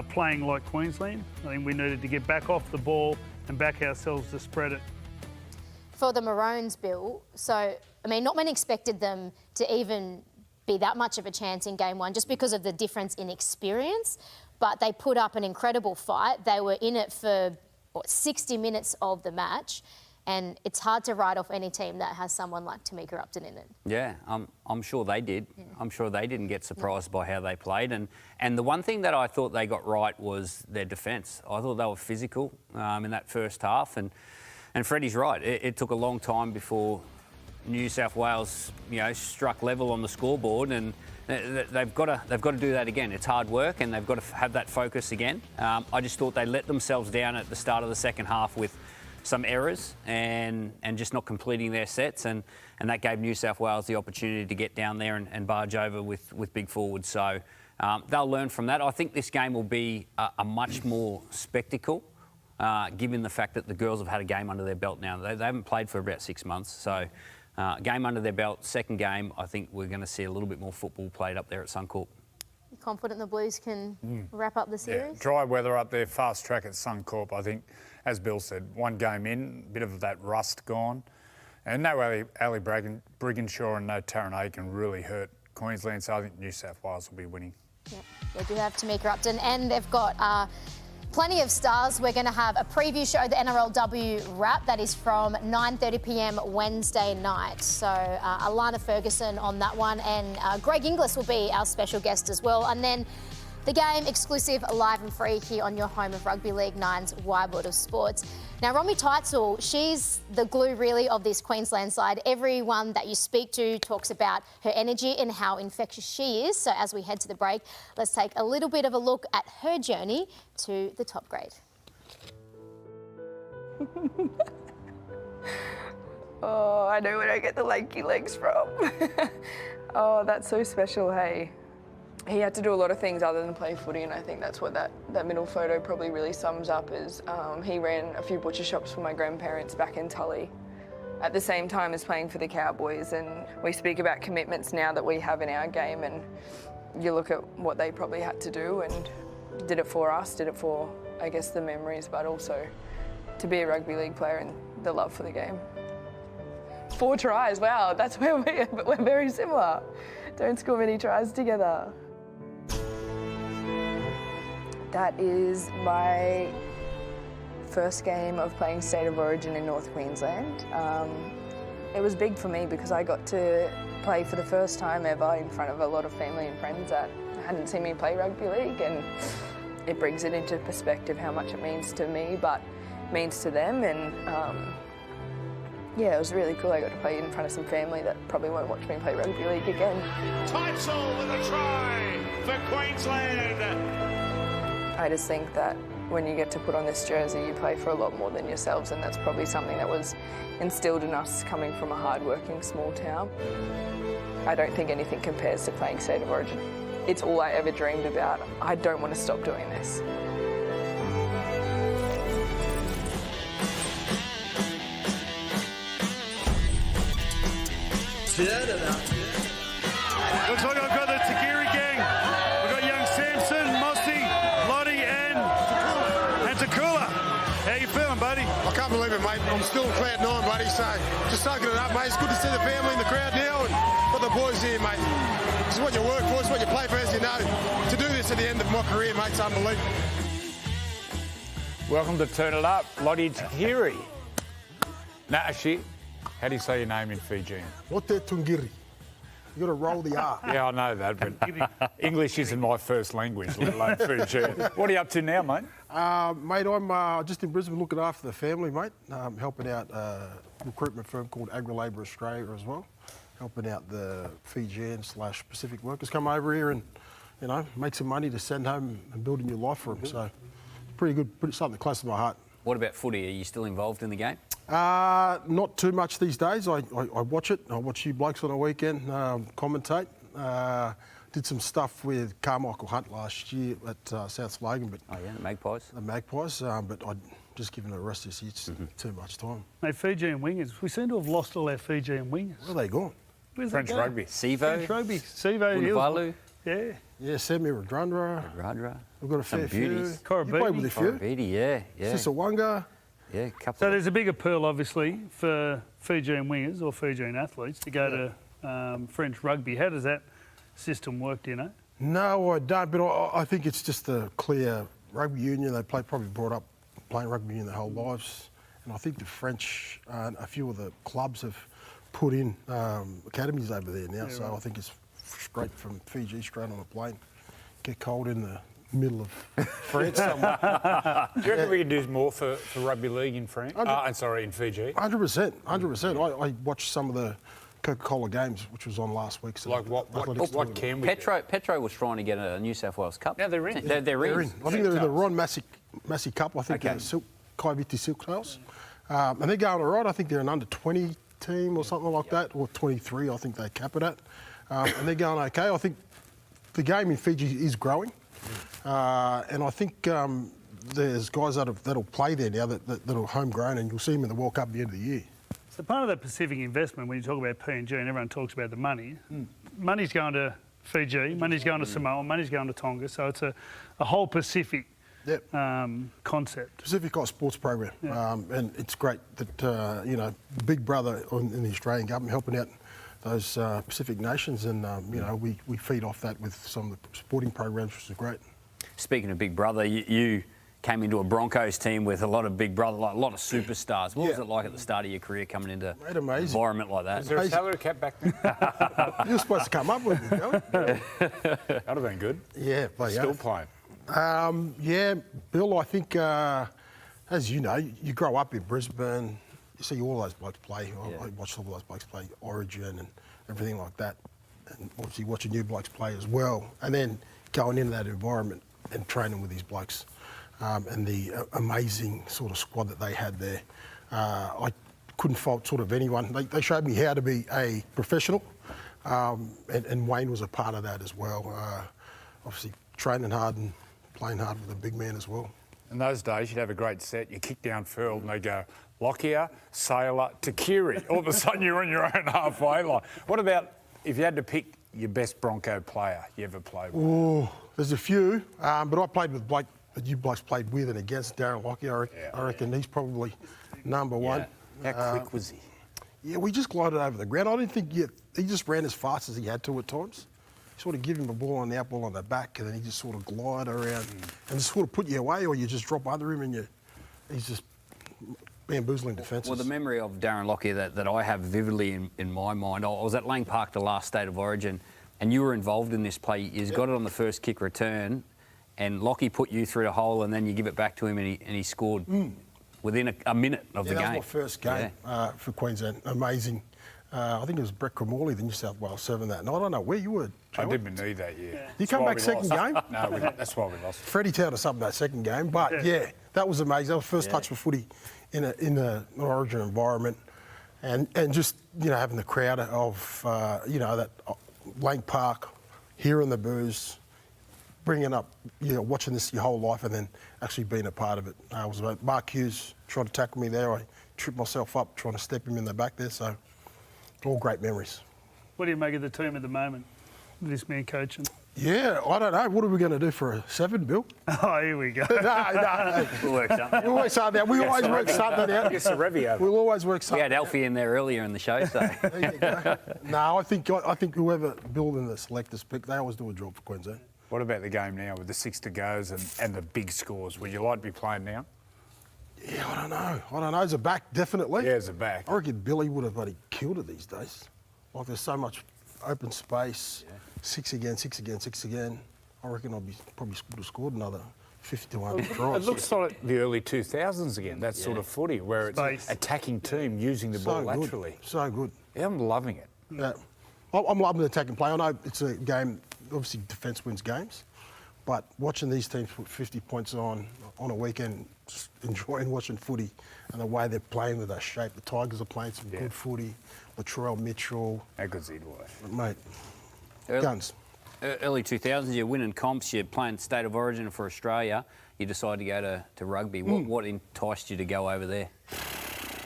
playing like Queensland. I think we needed to get back off the ball and back ourselves to spread it. For the Maroons, Bill, so, I mean, not many expected them to even be that much of a chance in game one just because of the difference in experience, but they put up an incredible fight. They were in it for, 60 minutes of the match, and it's hard to write off any team that has someone like Tamika Upton in it. Yeah, I'm sure they did. Yeah. I'm sure they didn't get surprised by how they played. And the one thing that I thought they got right was their defence. I thought they were physical in that first half. And Freddie's right. It took a long time before New South Wales, struck level on the scoreboard, and they've got to do that again. It's hard work, and they've got to have that focus again. I just thought they let themselves down at the start of the second half with some errors and just not completing their sets, and that gave New South Wales the opportunity to get down there and barge over with big forwards. So they'll learn from that. I think this game will be a much more spectacle, given the fact that the girls have had a game under their belt now. They haven't played for about 6 months, so game under their belt, second game, I think we're going to see a little bit more football played up there at Suncorp. You confident the Blues can wrap up the series? Yeah, dry weather up there, fast track at Suncorp. I think, as Bill said, one game in, a bit of that rust gone. And no Ali Brigginshaw and no Taryn Aiken really hurt Queensland, so I think New South Wales will be winning. Yep. They do have Tamika Upton, and they've got plenty of stars. We're going to have a preview show, the NRLW wrap, that is from 9:30 p.m. Wednesday night. So Alana Ferguson on that one, and Greg Inglis will be our special guest as well. And then the game exclusive, live and free here on your home of Rugby League 9's Wide World of Sports. Now, Romy Teitzel, she's the glue really of this Queensland side. Everyone that you speak to talks about her energy and how infectious she is. So as we head to the break, let's take a little bit of a look at her journey to the top grade. Oh, I know where I get the lanky legs from. Oh, that's so special, hey. He had to do a lot of things other than play footy, and I think that's what that middle photo probably really sums up is he ran a few butcher shops for my grandparents back in Tully at the same time as playing for the Cowboys, and we speak about commitments now that we have in our game, and you look at what they probably had to do and did it for us, did it for, I guess, the memories, but also to be a rugby league player and the love for the game. 4 tries, wow, that's where we're very similar. Don't score many tries together. That is my first game of playing State of Origin in North Queensland. It was big for me because I got to play for the first time ever in front of a lot of family and friends that hadn't seen me play rugby league, and it brings it into perspective how much it means to me but means to them, and yeah, it was really cool. I got to play in front of some family that probably won't watch me play rugby league again. Teitzel with a try for Queensland. I just think that when you get to put on this jersey, you play for a lot more than yourselves, and that's probably something that was instilled in us coming from a hard-working small town. I don't think anything compares to playing State of Origin. It's all I ever dreamed about. I don't want to stop doing this. Looks like I've got the Tuqiri gang. We've got young Samson, Mossy, Lote and Tuqiri. How you feeling, buddy? I can't believe it, mate. I'm still cloud 9, buddy, so just soaking it up, mate. It's good to see the family in the crowd now and got the boys here, mate. This is what you work for, it's what you play for, as you know. To do this at the end of my career, mate, it's unbelievable. Welcome to Turn It Up, Lote Tuqiri. Naashi, how do you say your name in Fijian? Lote Tuqiri. You got to roll the R. Yeah, I know that, but English isn't my first language, let alone Fijian. What are you up to now, mate? Mate, I'm just in Brisbane looking after the family, mate. Helping out a recruitment firm called Agri-Labour Australia as well. Helping out the Fijian/Pacific workers come over here and, you know, make some money to send home and build a new life for them. So, pretty good, something close to my heart. What about footy? Are you still involved in the game? Not too much these days. I watch it. I watch you blokes on the weekend commentate. Did some stuff with Carmichael Hunt last year at South Logan. But oh yeah, the Magpies. The Magpies, but I'd just given it a rest this year. It's too much time. Mate, Fijian wingers. We seem to have lost all our Fijian wingers. Where are they gone? Where's French rugby. Sivo. French rugby. Sivo. Unvalu. Yeah. Yeah, Sammy Radradra. Radradra. We've got a fair few. Korobidi. You played with a few. Korobidi, yeah. Sisawanga. Yeah, a couple. So there's a big appeal, obviously, for Fijian wingers or Fijian athletes to go to French rugby. How does that system work, do you know? No, I don't, but I think it's just a clear rugby union. They probably brought up playing rugby union their whole lives. And I think the French, a few of the clubs have put in academies over there now. So I think it's straight from Fiji, straight on a plane. Get cold in the middle of France somewhere. Do you reckon we could do more for rugby league in France? In Fiji? 100%. I watched some of the Coca-Cola games, which was on last week. So like what can we Petro was trying to get a New South Wales Cup. Yeah, they're in. They're in. I think they're in the Ron Massey Cup. I think Kaiviti Silktails. And they're going all right. I think they're an under-20 team or something like that, or 23, I think they cap it at. And they're going okay. I think the game in Fiji is growing. And I think there's guys that'll play there now that are homegrown, and you'll see them in the World Cup at the end of the year. So part of that Pacific investment, when you talk about PNG and everyone talks about the money, money's going to Fiji, money's going to Samoa, money's going to Tonga. So it's a whole Pacific concept. Pacific Ice Sports Program. And it's great that, Big Brother in the Australian government helping out those Pacific nations, and, we feed off that with some of the sporting programs, which is great. Speaking of Big Brother, you came into a Broncos team with a lot of Big Brother, like a lot of superstars. What was it like at the start of your career coming into an environment like that? Is there a salary cap back then? You were supposed to come up with it, Bill. That'd have been good. Yeah, but Still playing. Bill, I think, as you know, you grow up in Brisbane, you see all those blokes play. I watched all those blokes play Origin and everything like that. And obviously watching new blokes play as well. And then going into that environment and training with these blokes. And the amazing sort of squad that they had there. I couldn't fault sort of anyone. They showed me how to be a professional, and Wayne was a part of that as well. Obviously training hard and playing hard with a big man as well. In those days, you'd have a great set, you kick down field and they go, Lockyer, Sailor, Tuqiri. All of a sudden you're on your own halfway line. What about if you had to pick your best Bronco player you ever played with? Oh, there's a few, but I played with Blake. That you blokes played with and against Darren Lockyer. I reckon he's probably number one. How quick was he? Yeah, we just glided over the ground. I didn't think he just ran as fast as he had to at times. Sort of give him a ball on the out, ball on the back, and then he just sort of glide around and just sort of put you away, or you just drop under him and he's just bamboozling defences. Well, the memory of Darren Lockyer that I have vividly in my mind, I was at Lang Park the last State of Origin, and you were involved in this play. He's got it on the first kick return, and Lockie put you through the hole, and then you give it back to him, and he scored within a minute of the game. That was my first game for Queensland. Amazing. I think it was Brett Cremorley, the New South Wales 7 that night. I don't know where you were, Joe. I did my knee that year. You come back second game? No, that's why we lost. Freddie Town or something that second game. But, that was amazing. That was first touch for footy in an Origin environment. And just, having the crowd of, that Lang Park, hearing the boos, bringing up, watching this your whole life and then actually being a part of it. It was about Mark Hughes trying to tackle me there. I tripped myself up trying to step him in the back there. So, all great memories. What do you make of the team at the moment, this man coaching? Yeah, I don't know. What are we going to do for a 7, Bill? Oh, here we go. No. We'll work something. We always say that. We always work something out. It's a review. We'll always work something out. We had Alfie in there earlier in the show, so. There you go. No, I think whoever building the selectors pick, they always do a job for Queensland. What about the game now with the 6 to goes and the big scores? Would you like to be playing now? Yeah, I don't know. As a back, definitely. Yeah, as a back. I reckon Billy would have bloody killed it these days. Like there's so much open space. 6 again. I reckon I'd probably would have scored another 50 to 100 tries. It looks like the early 2000s again, that sort of footy, where it's attacking team using the ball laterally. So good. Yeah, I'm loving it. Yeah. I'm loving the attacking play. I know it's a game, obviously defence wins games, but watching these teams put 50 points on a weekend, just enjoying watching footy and the way they're playing with that shape. The Tigers are playing some good footy. Latrell Mitchell. How good's he was? Mate, guns. Early 2000s, you're winning comps, you're playing State of Origin for Australia. You decide to go to rugby. What enticed you to go over there?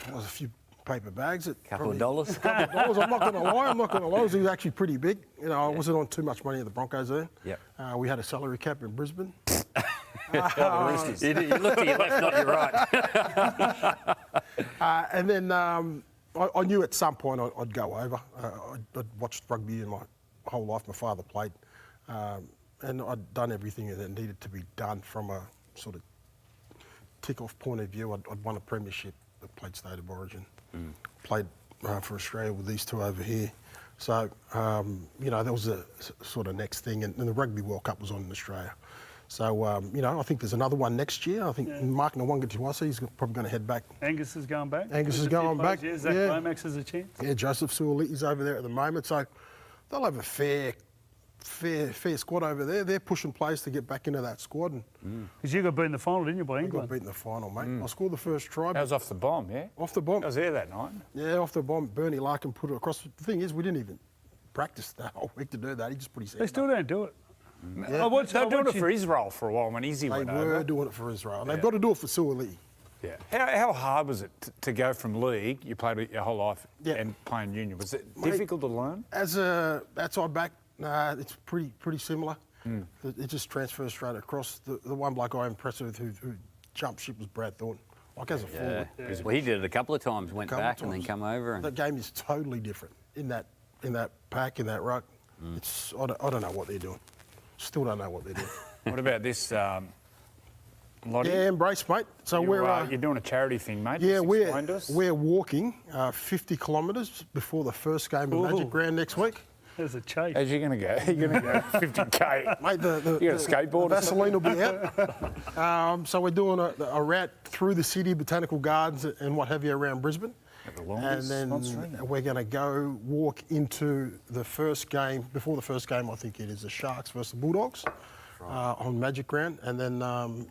There was a few paper bags. Couple of dollars? I'm not going to lie. It was actually pretty big. I wasn't on too much money at the Broncos then. Yep. We had a salary cap in Brisbane. the Roosters. You look to your left, not your right. And then I knew at some point I'd go over. I'd watched rugby in my whole life. My father played. And I'd done everything that needed to be done from a sort of tick-off point of view. I'd won a premiership. I played State of Origin. Played for Australia with these two over here. So, you know, that was the sort of next thing. And the Rugby World Cup was on in Australia. So, you know, I think there's another one next year. I think Mark Nawangatuwasi is probably going to head back. Angus is going back? Angus is going back. Yeah, Zach Lomax has a chance? Yeah, Joseph Suoli's over there at the moment. So they'll have a fair squad over there. They're pushing players to get back into that squad. Because you got beat in the final, didn't you, by I England? got beat in the final, mate. I scored the first try. That was off the bomb, yeah? Off the bomb. I was there that night. Yeah, off the bomb. Bernie Larkin put it across. The thing is, we didn't even practice that whole week to do that. He just put his hand They still don't do it. Yeah. They were doing it for Israel for a while when Izzy went over. They were doing it for Israel. And they've got to do it for Suoli. Yeah. How hard was it to go from league, you played your whole life, and playing union? Was it difficult to learn? As a outside back, it's pretty similar. It just transfers straight across. The one bloke I'm impressed with who jumped ship was Brad Thornton. Like as a forward. Well, he did it a couple of times, went back and then come over. That game is totally different in that pack, in that ruck. It's I don't know what they're doing. Still don't know what they're doing. What about this, Lote? Yeah, Embrace, mate. So you're doing a charity thing, mate. Yeah, Just we're walking 50 kilometres before the first game of Magic Round next week. There's a chase. How's you going to go? You're going to go 50k. Mate, you got a skateboard? Vaseline will be out. So we're doing a route through the city, botanical gardens and what have you around Brisbane. And then we're going to go walk into the first game. Before the first game, I think it is the Sharks versus the Bulldogs on Magic Round. And then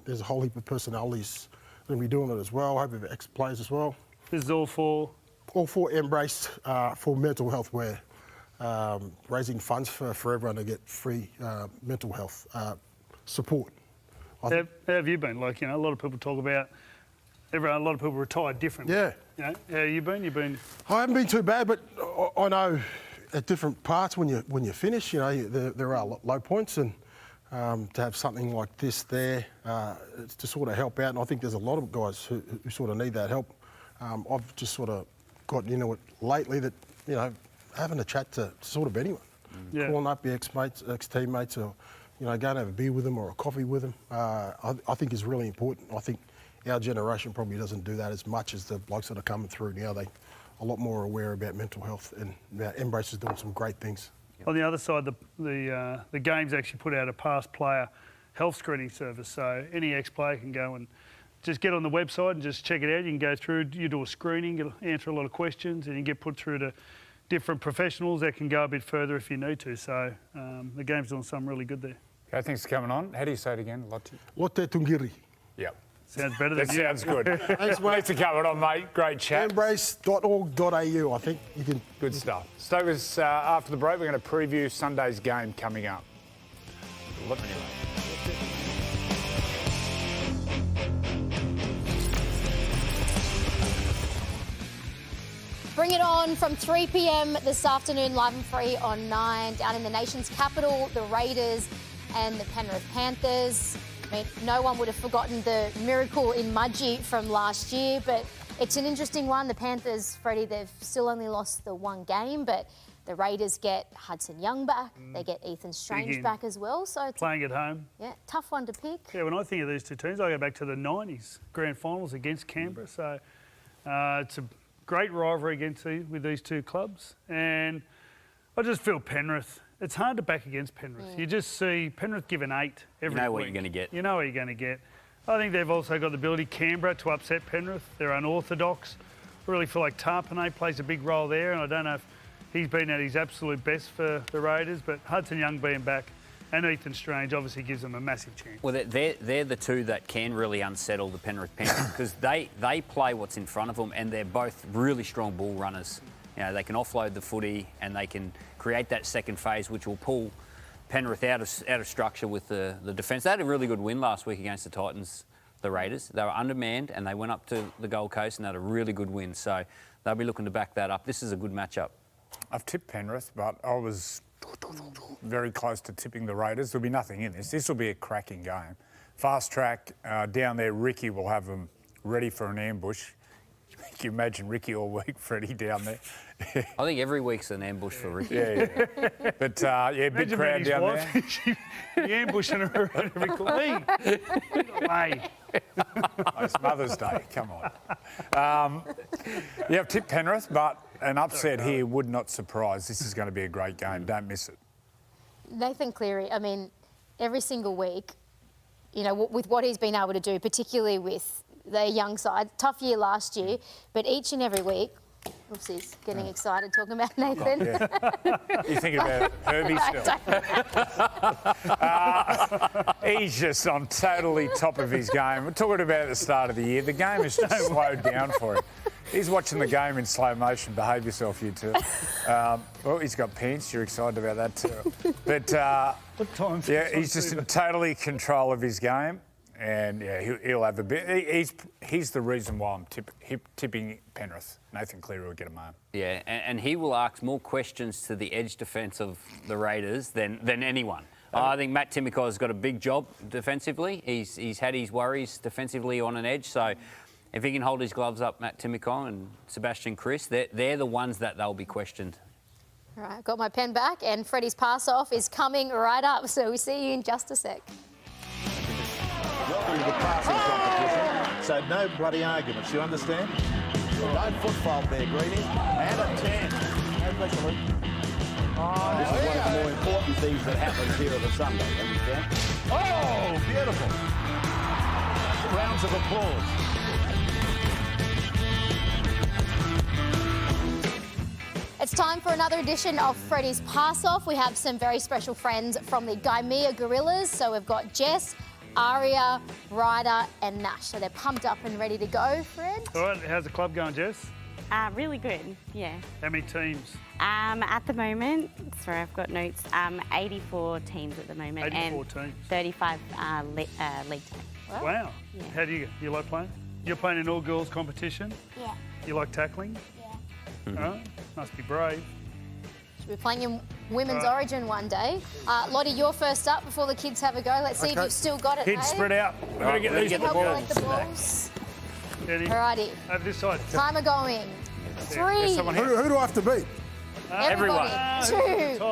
there's a whole heap of personalities going to be doing it as well. I hope we have ex-players as well. This is all for? All for Embrace for mental health. We're raising funds for everyone to get free mental health support. How have you been? Like, you know, a lot of people talk about a lot of people retire differently. Yeah. You know, how have you been? I haven't been too bad, but I know at different parts when you finish, you know, there are low points, and to have something like this there to sort of help out, and I think there's a lot of guys who sort of need that help. I've just sort of gotten into it lately that, you know, having a chat to sort of anyone, calling up your ex-mates, ex-teammates, or, you know, going to have a beer with them or a coffee with them, I think is really important. I think our generation probably doesn't do that as much as the blokes that are coming through now. They're a lot more aware about mental health, and Embrace is doing some great things. On the other side, the game's actually put out a past player health screening service, so any ex-player can go and just get on the website and just check it out. You can go through, you do a screening, you'll answer a lot of questions, and you get put through to different professionals that can go a bit further if you need to. So the game's doing something really good there. Okay, thanks for coming on. How do you say it again? Lote Tuqiri. Yep. Sounds better than That sounds good. Thanks, mate. Thanks for coming on, mate. Great chat. Embrace.org.au, I think. You can. Good stuff. Stay with us after the break. We're going to preview Sunday's game coming up. Let me know. Bring it on from 3 p.m. this afternoon, live and free on 9. Down in the nation's capital, the Raiders and the Penrith Panthers. I mean, no one would have forgotten the miracle in Mudgee from last year, but it's an interesting one. The Panthers, Freddie, they've still only lost the one game, but the Raiders get Hudson Young back. They get Ethan Strange back as well. So it's playing at home. Yeah, tough one to pick. Yeah, when I think of these two teams, I go back to the 90s grand finals against Canberra. So it's a great rivalry with these two clubs. And I just feel Penrith. It's hard to back against Penrith. You just see Penrith give an 8 every week. You know what you're going to get. You know what you're going to get. I think they've also got the ability, Canberra, to upset Penrith. They're unorthodox. I really feel like Tarpanay plays a big role there, and I don't know if he's been at his absolute best for the Raiders, but Hudson Young being back and Ethan Strange obviously gives them a massive chance. Well, they're the two that can really unsettle the Penrith Panthers because they play what's in front of them, and they're both really strong ball runners. You know, they can offload the footy and they can create that second phase, which will pull Penrith out of structure with the defence. They had a really good win last week against the Titans, the Raiders. They were undermanned and they went up to the Gold Coast and had a really good win. So they'll be looking to back that up. This is a good matchup. I've tipped Penrith, but I was very close to tipping the Raiders. There'll be nothing in this. This will be a cracking game. fast track down there. Ricky will have them ready for an ambush. Can you imagine Ricky all week, Freddie, down there? I think every week's an ambush for Ricky. Yeah. But, big crowd down there. The ambushing her at every league. Way. It's Mother's Day, come on. I've tipped Penrith, but an upset here would not surprise. This is going to be a great game. Don't miss it. Nathan Cleary, I mean, every single week, you know, with what he's been able to do, particularly with their young side, tough year last year, but each and every week, oops, he's getting excited talking about Nathan. You thinking about Herbie still? He's just on totally top of his game. We're talking about at the start of the year. The game has just slowed down for him. He's watching the game in slow motion. Behave yourself, you two. Well, he's got pants. You're excited about that too. But he's just in totally control of his game. And he'll have a bit. He's the reason why I'm tipping Penrith. Nathan Cleary will get him home. Yeah, and he will ask more questions to the edge defence of the Raiders than anyone. I think Matt Timokau's got a big job defensively. He's had his worries defensively on an edge. So if he can hold his gloves up, Matt Timokau and Sebastian Kris, they're the ones that they'll be questioned. All right, got my pen back, and Freddie's pass off is coming right up. So we see you in just a sec. Welcome to the passing competition, so no bloody arguments, you understand? No foot fault there, Greeny. And a 10. No pressure, Luke. This is one of the more important things that happens here on a Sunday, understand? Oh, beautiful. Rounds of applause. It's time for another edition of Freddie's Pass Off. We have some very special friends from the Gaimea Gorillas. So we've got Jess, Aria, Ryder and Nash. So they're pumped up and ready to go, Fred. All right, how's the club going, Jess? Really good, yeah. How many teams? At the moment, sorry, I've got notes, 84 teams at the moment. 84 and teams. 35 league teams. Wow. Yeah. How do you like playing? You're playing in all-girls competition? Yeah. You like tackling? Yeah. All right, must be brave. Should be playing in Women's Origin one day. Lote, you're first up before the kids have a go. Let's see if you've still got it, Kids, spread out. We're going to get these Help balls. collect the balls. Ready? Alrighty. Over this side. Timer going. 3. Who do I have to beat? Everyone. 2.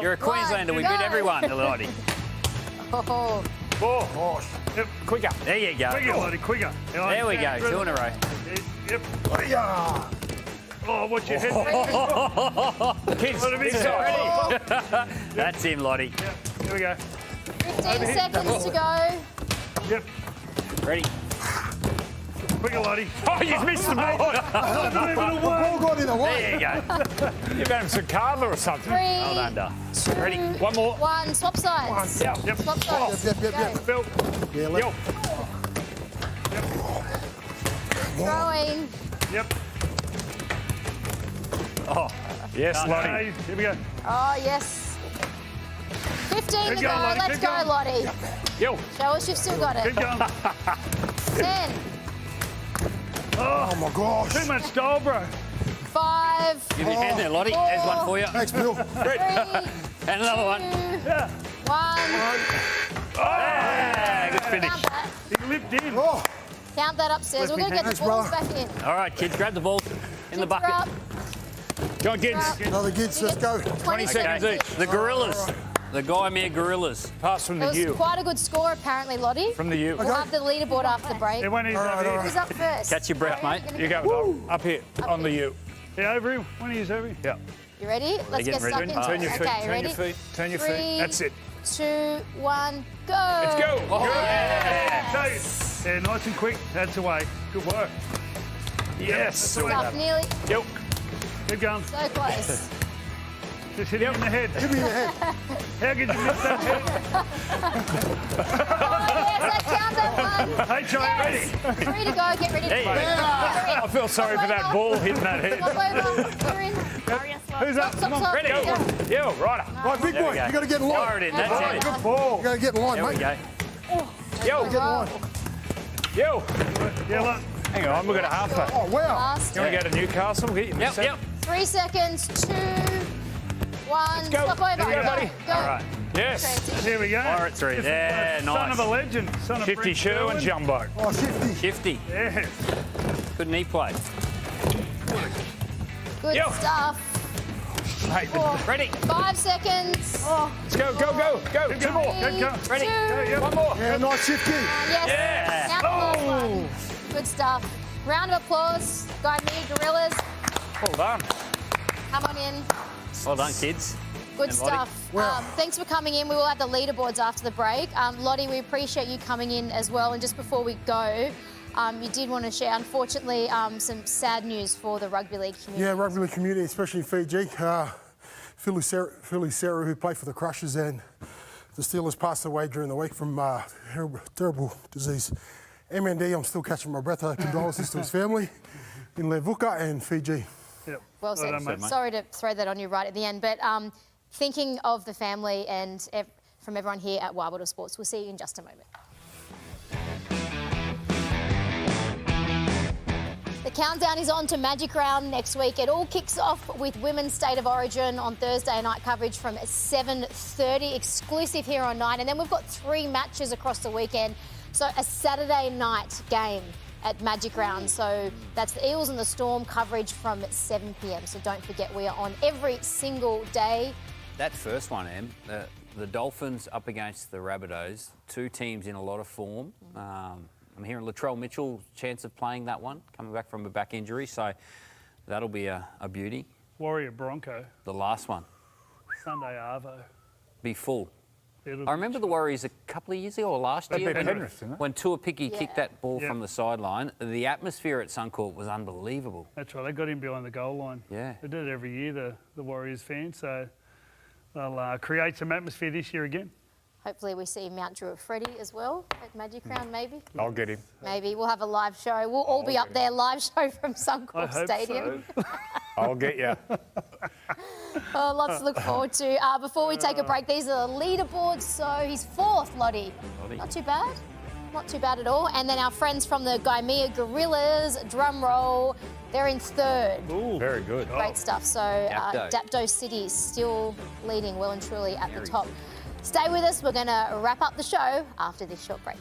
You're a Queenslander. We go. beat everyone, Lote. Oh. 4. Yep. Quicker. There you go. Quicker, Lote, quicker. There we go. 2 in a row. Yep. Oh, watch your head. Kids, Big side. That's him, Lote. Yep. Here we go. 15 seconds to go. Yep. Ready. Quicker, Lote. Oh, you've missed the ball. The ball got in the way. There you go. You've had him some Carla or something. 3. Well done, Duh. 2. Ready. One more. 1. Swap sides. Yep. Swap sides. Yep. Bill. Yeah, Yo. Throwing. Yep. Oh, yes, Lote. Okay, here we go. Oh, yes. 15 to Keep go. going, Lote, Let's keep go, going. Lote. Yo. Show us you've still got Keep it. going. 10. Oh my gosh. Too much style, bro. 5. Give me a hand there, Lote. There's one for you. Thanks, Bill. 3. And another one. 2. Yeah. 1. Ah, good finish. Count that. He lipped in. Oh, Count that upstairs. We're going to get the Thanks, balls brother. back in. All right, kids, grab the ball in the Kids are bucket. up. Go on, kids. another kids, let's go. 20 seconds each. The Gorillas. The Gaimea Gorillas. Pass from It the was U. quite a good score, apparently, Lote. From the U. We'll have the leaderboard after the break. Everyone is over here. Who's up first? Catch your breath, mate. You go, dog. Up here, on the U. Yeah, over here. One of you's over here. Yeah. You ready? Let's get getting stuck ready. into Turn it. your feet, Okay, turn ready? your feet, turn your 3, feet. That's it. 2, 1, go. Let's go. Oh, Yeah, nice and quick. That's away. Good work. Yes. Stuff nearly Yep. Keep going. so close. Just hit him in the head. Hit me in the head. How could you miss that head? Oh, yes, I count that one. Hey, Joe, ready? Yes. 3 to go. Get ready to There you play. go. I feel sorry for that ball hitting that head. Swap over. You're in. Who's up? Stop, Come on. stop. Ready. Go. Yo, righter. Right, big There boy, we go. you got to get in line. Fire it in. That's it. Good ball. You got to get in line, There we mate. go. Yo, Get in line. yo. Yeah, look. Hang on, we've got a half day. Oh, wow. Last. You want to go to Newcastle? We'll get you. Yep. 3 seconds. 2, 1. go. Stop over. Here we go, buddy. Go. All right. Yes. Transition. Here we go. Fire it through. Yeah, Son nice. of a legend. Son of Shifty Brent Sherwin Jumbo. Oh, Shifty. Shifty. Yeah. Good knee play. Good Yo. stuff. Mate, Ready. 5 seconds. let's go, go, go, go. Two more. Three, Ready. two. One more. Yeah, nice Shifty. Yes. Yeah. Now the last one. Good stuff. Round of applause. Go me, Gorillas. Well done. Come on in. Well done, kids. Good And Lottie. stuff. Thanks for coming in. We will have the leaderboards after the break. Lottie, we appreciate you coming in as well. And just before we go, you did want to share, unfortunately, some sad news for the rugby league community. Yeah, rugby league community, especially in Fiji. Philly Sarah, who played for the Crushers, and the Steelers passed away during the week from terrible disease. MND, I'm still catching my breath. Condolences to his family in Levuka and Fiji. Yep. Well said. Sorry to throw that on you right at the end, but thinking of the family and from everyone here at Rabbitohs Sports, we'll see you in just a moment. The countdown is on to Magic Round next week. It all kicks off with Women's State of Origin on Thursday night coverage from 7:30, exclusive here on 9. And then we've got 3 matches across the weekend. So a Saturday night game at Magic Round. So that's the Eels and the Storm coverage from 7 p.m. So don't forget, we are on every single day. That first one, Em, the Dolphins up against the Rabbitohs, 2 teams in a lot of form. I'm hearing Latrell Mitchell chance of playing that one, coming back from a back injury, so that'll be a beauty. Warrior Bronco. The last one. Sunday Arvo. Be full. It'll I remember the Warriors a couple of years ago or last They year beat Penrith, didn't they? when Tuqiri Yeah. kicked that ball Yeah. from the sideline. The atmosphere at Suncorp was unbelievable. That's right. They got him behind the goal line. Yeah. They do it every year, the Warriors fans. So they'll create some atmosphere this year again. Hopefully we see Mount Druitt Freddie as well at Magic Round, maybe. I'll get him. Maybe we'll have a live show. We'll all be up there, live show from I Suncorp hope Stadium. so. I'll get you. Oh, lots to look forward to. Before we take a break, these are the leaderboards. So he's 4th, Lottie. Not too bad. Not too bad at all. And then our friends from the Gaimea Gorillas, drum roll, they're in 3rd. Ooh, very good. Great stuff. So Dapto City still leading well and truly at the top. Stay with us. We're going to wrap up the show after this short break.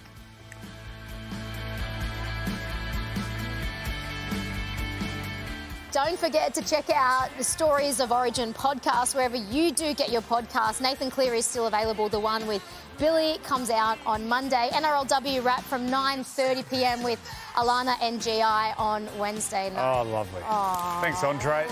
Don't forget to check out the Stories of Origin podcast wherever you do get your podcast. Nathan Cleary is still available. The one with Billy comes out on Monday. NRLW Wrap from 9:30 p.m. with Alana NGI on Wednesday night. Oh, lovely. Aww. Thanks, Andre.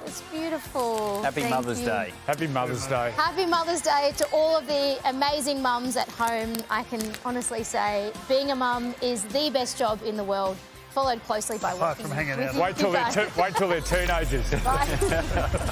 It's beautiful. Happy Thank Mother's you. Day. Happy Mother's Day. Happy Mother's Day to all of the amazing mums at home. I can honestly say being a mum is the best job in the world, followed closely by Apart working from hanging with out. you Wait till guys. they're teenagers. Right.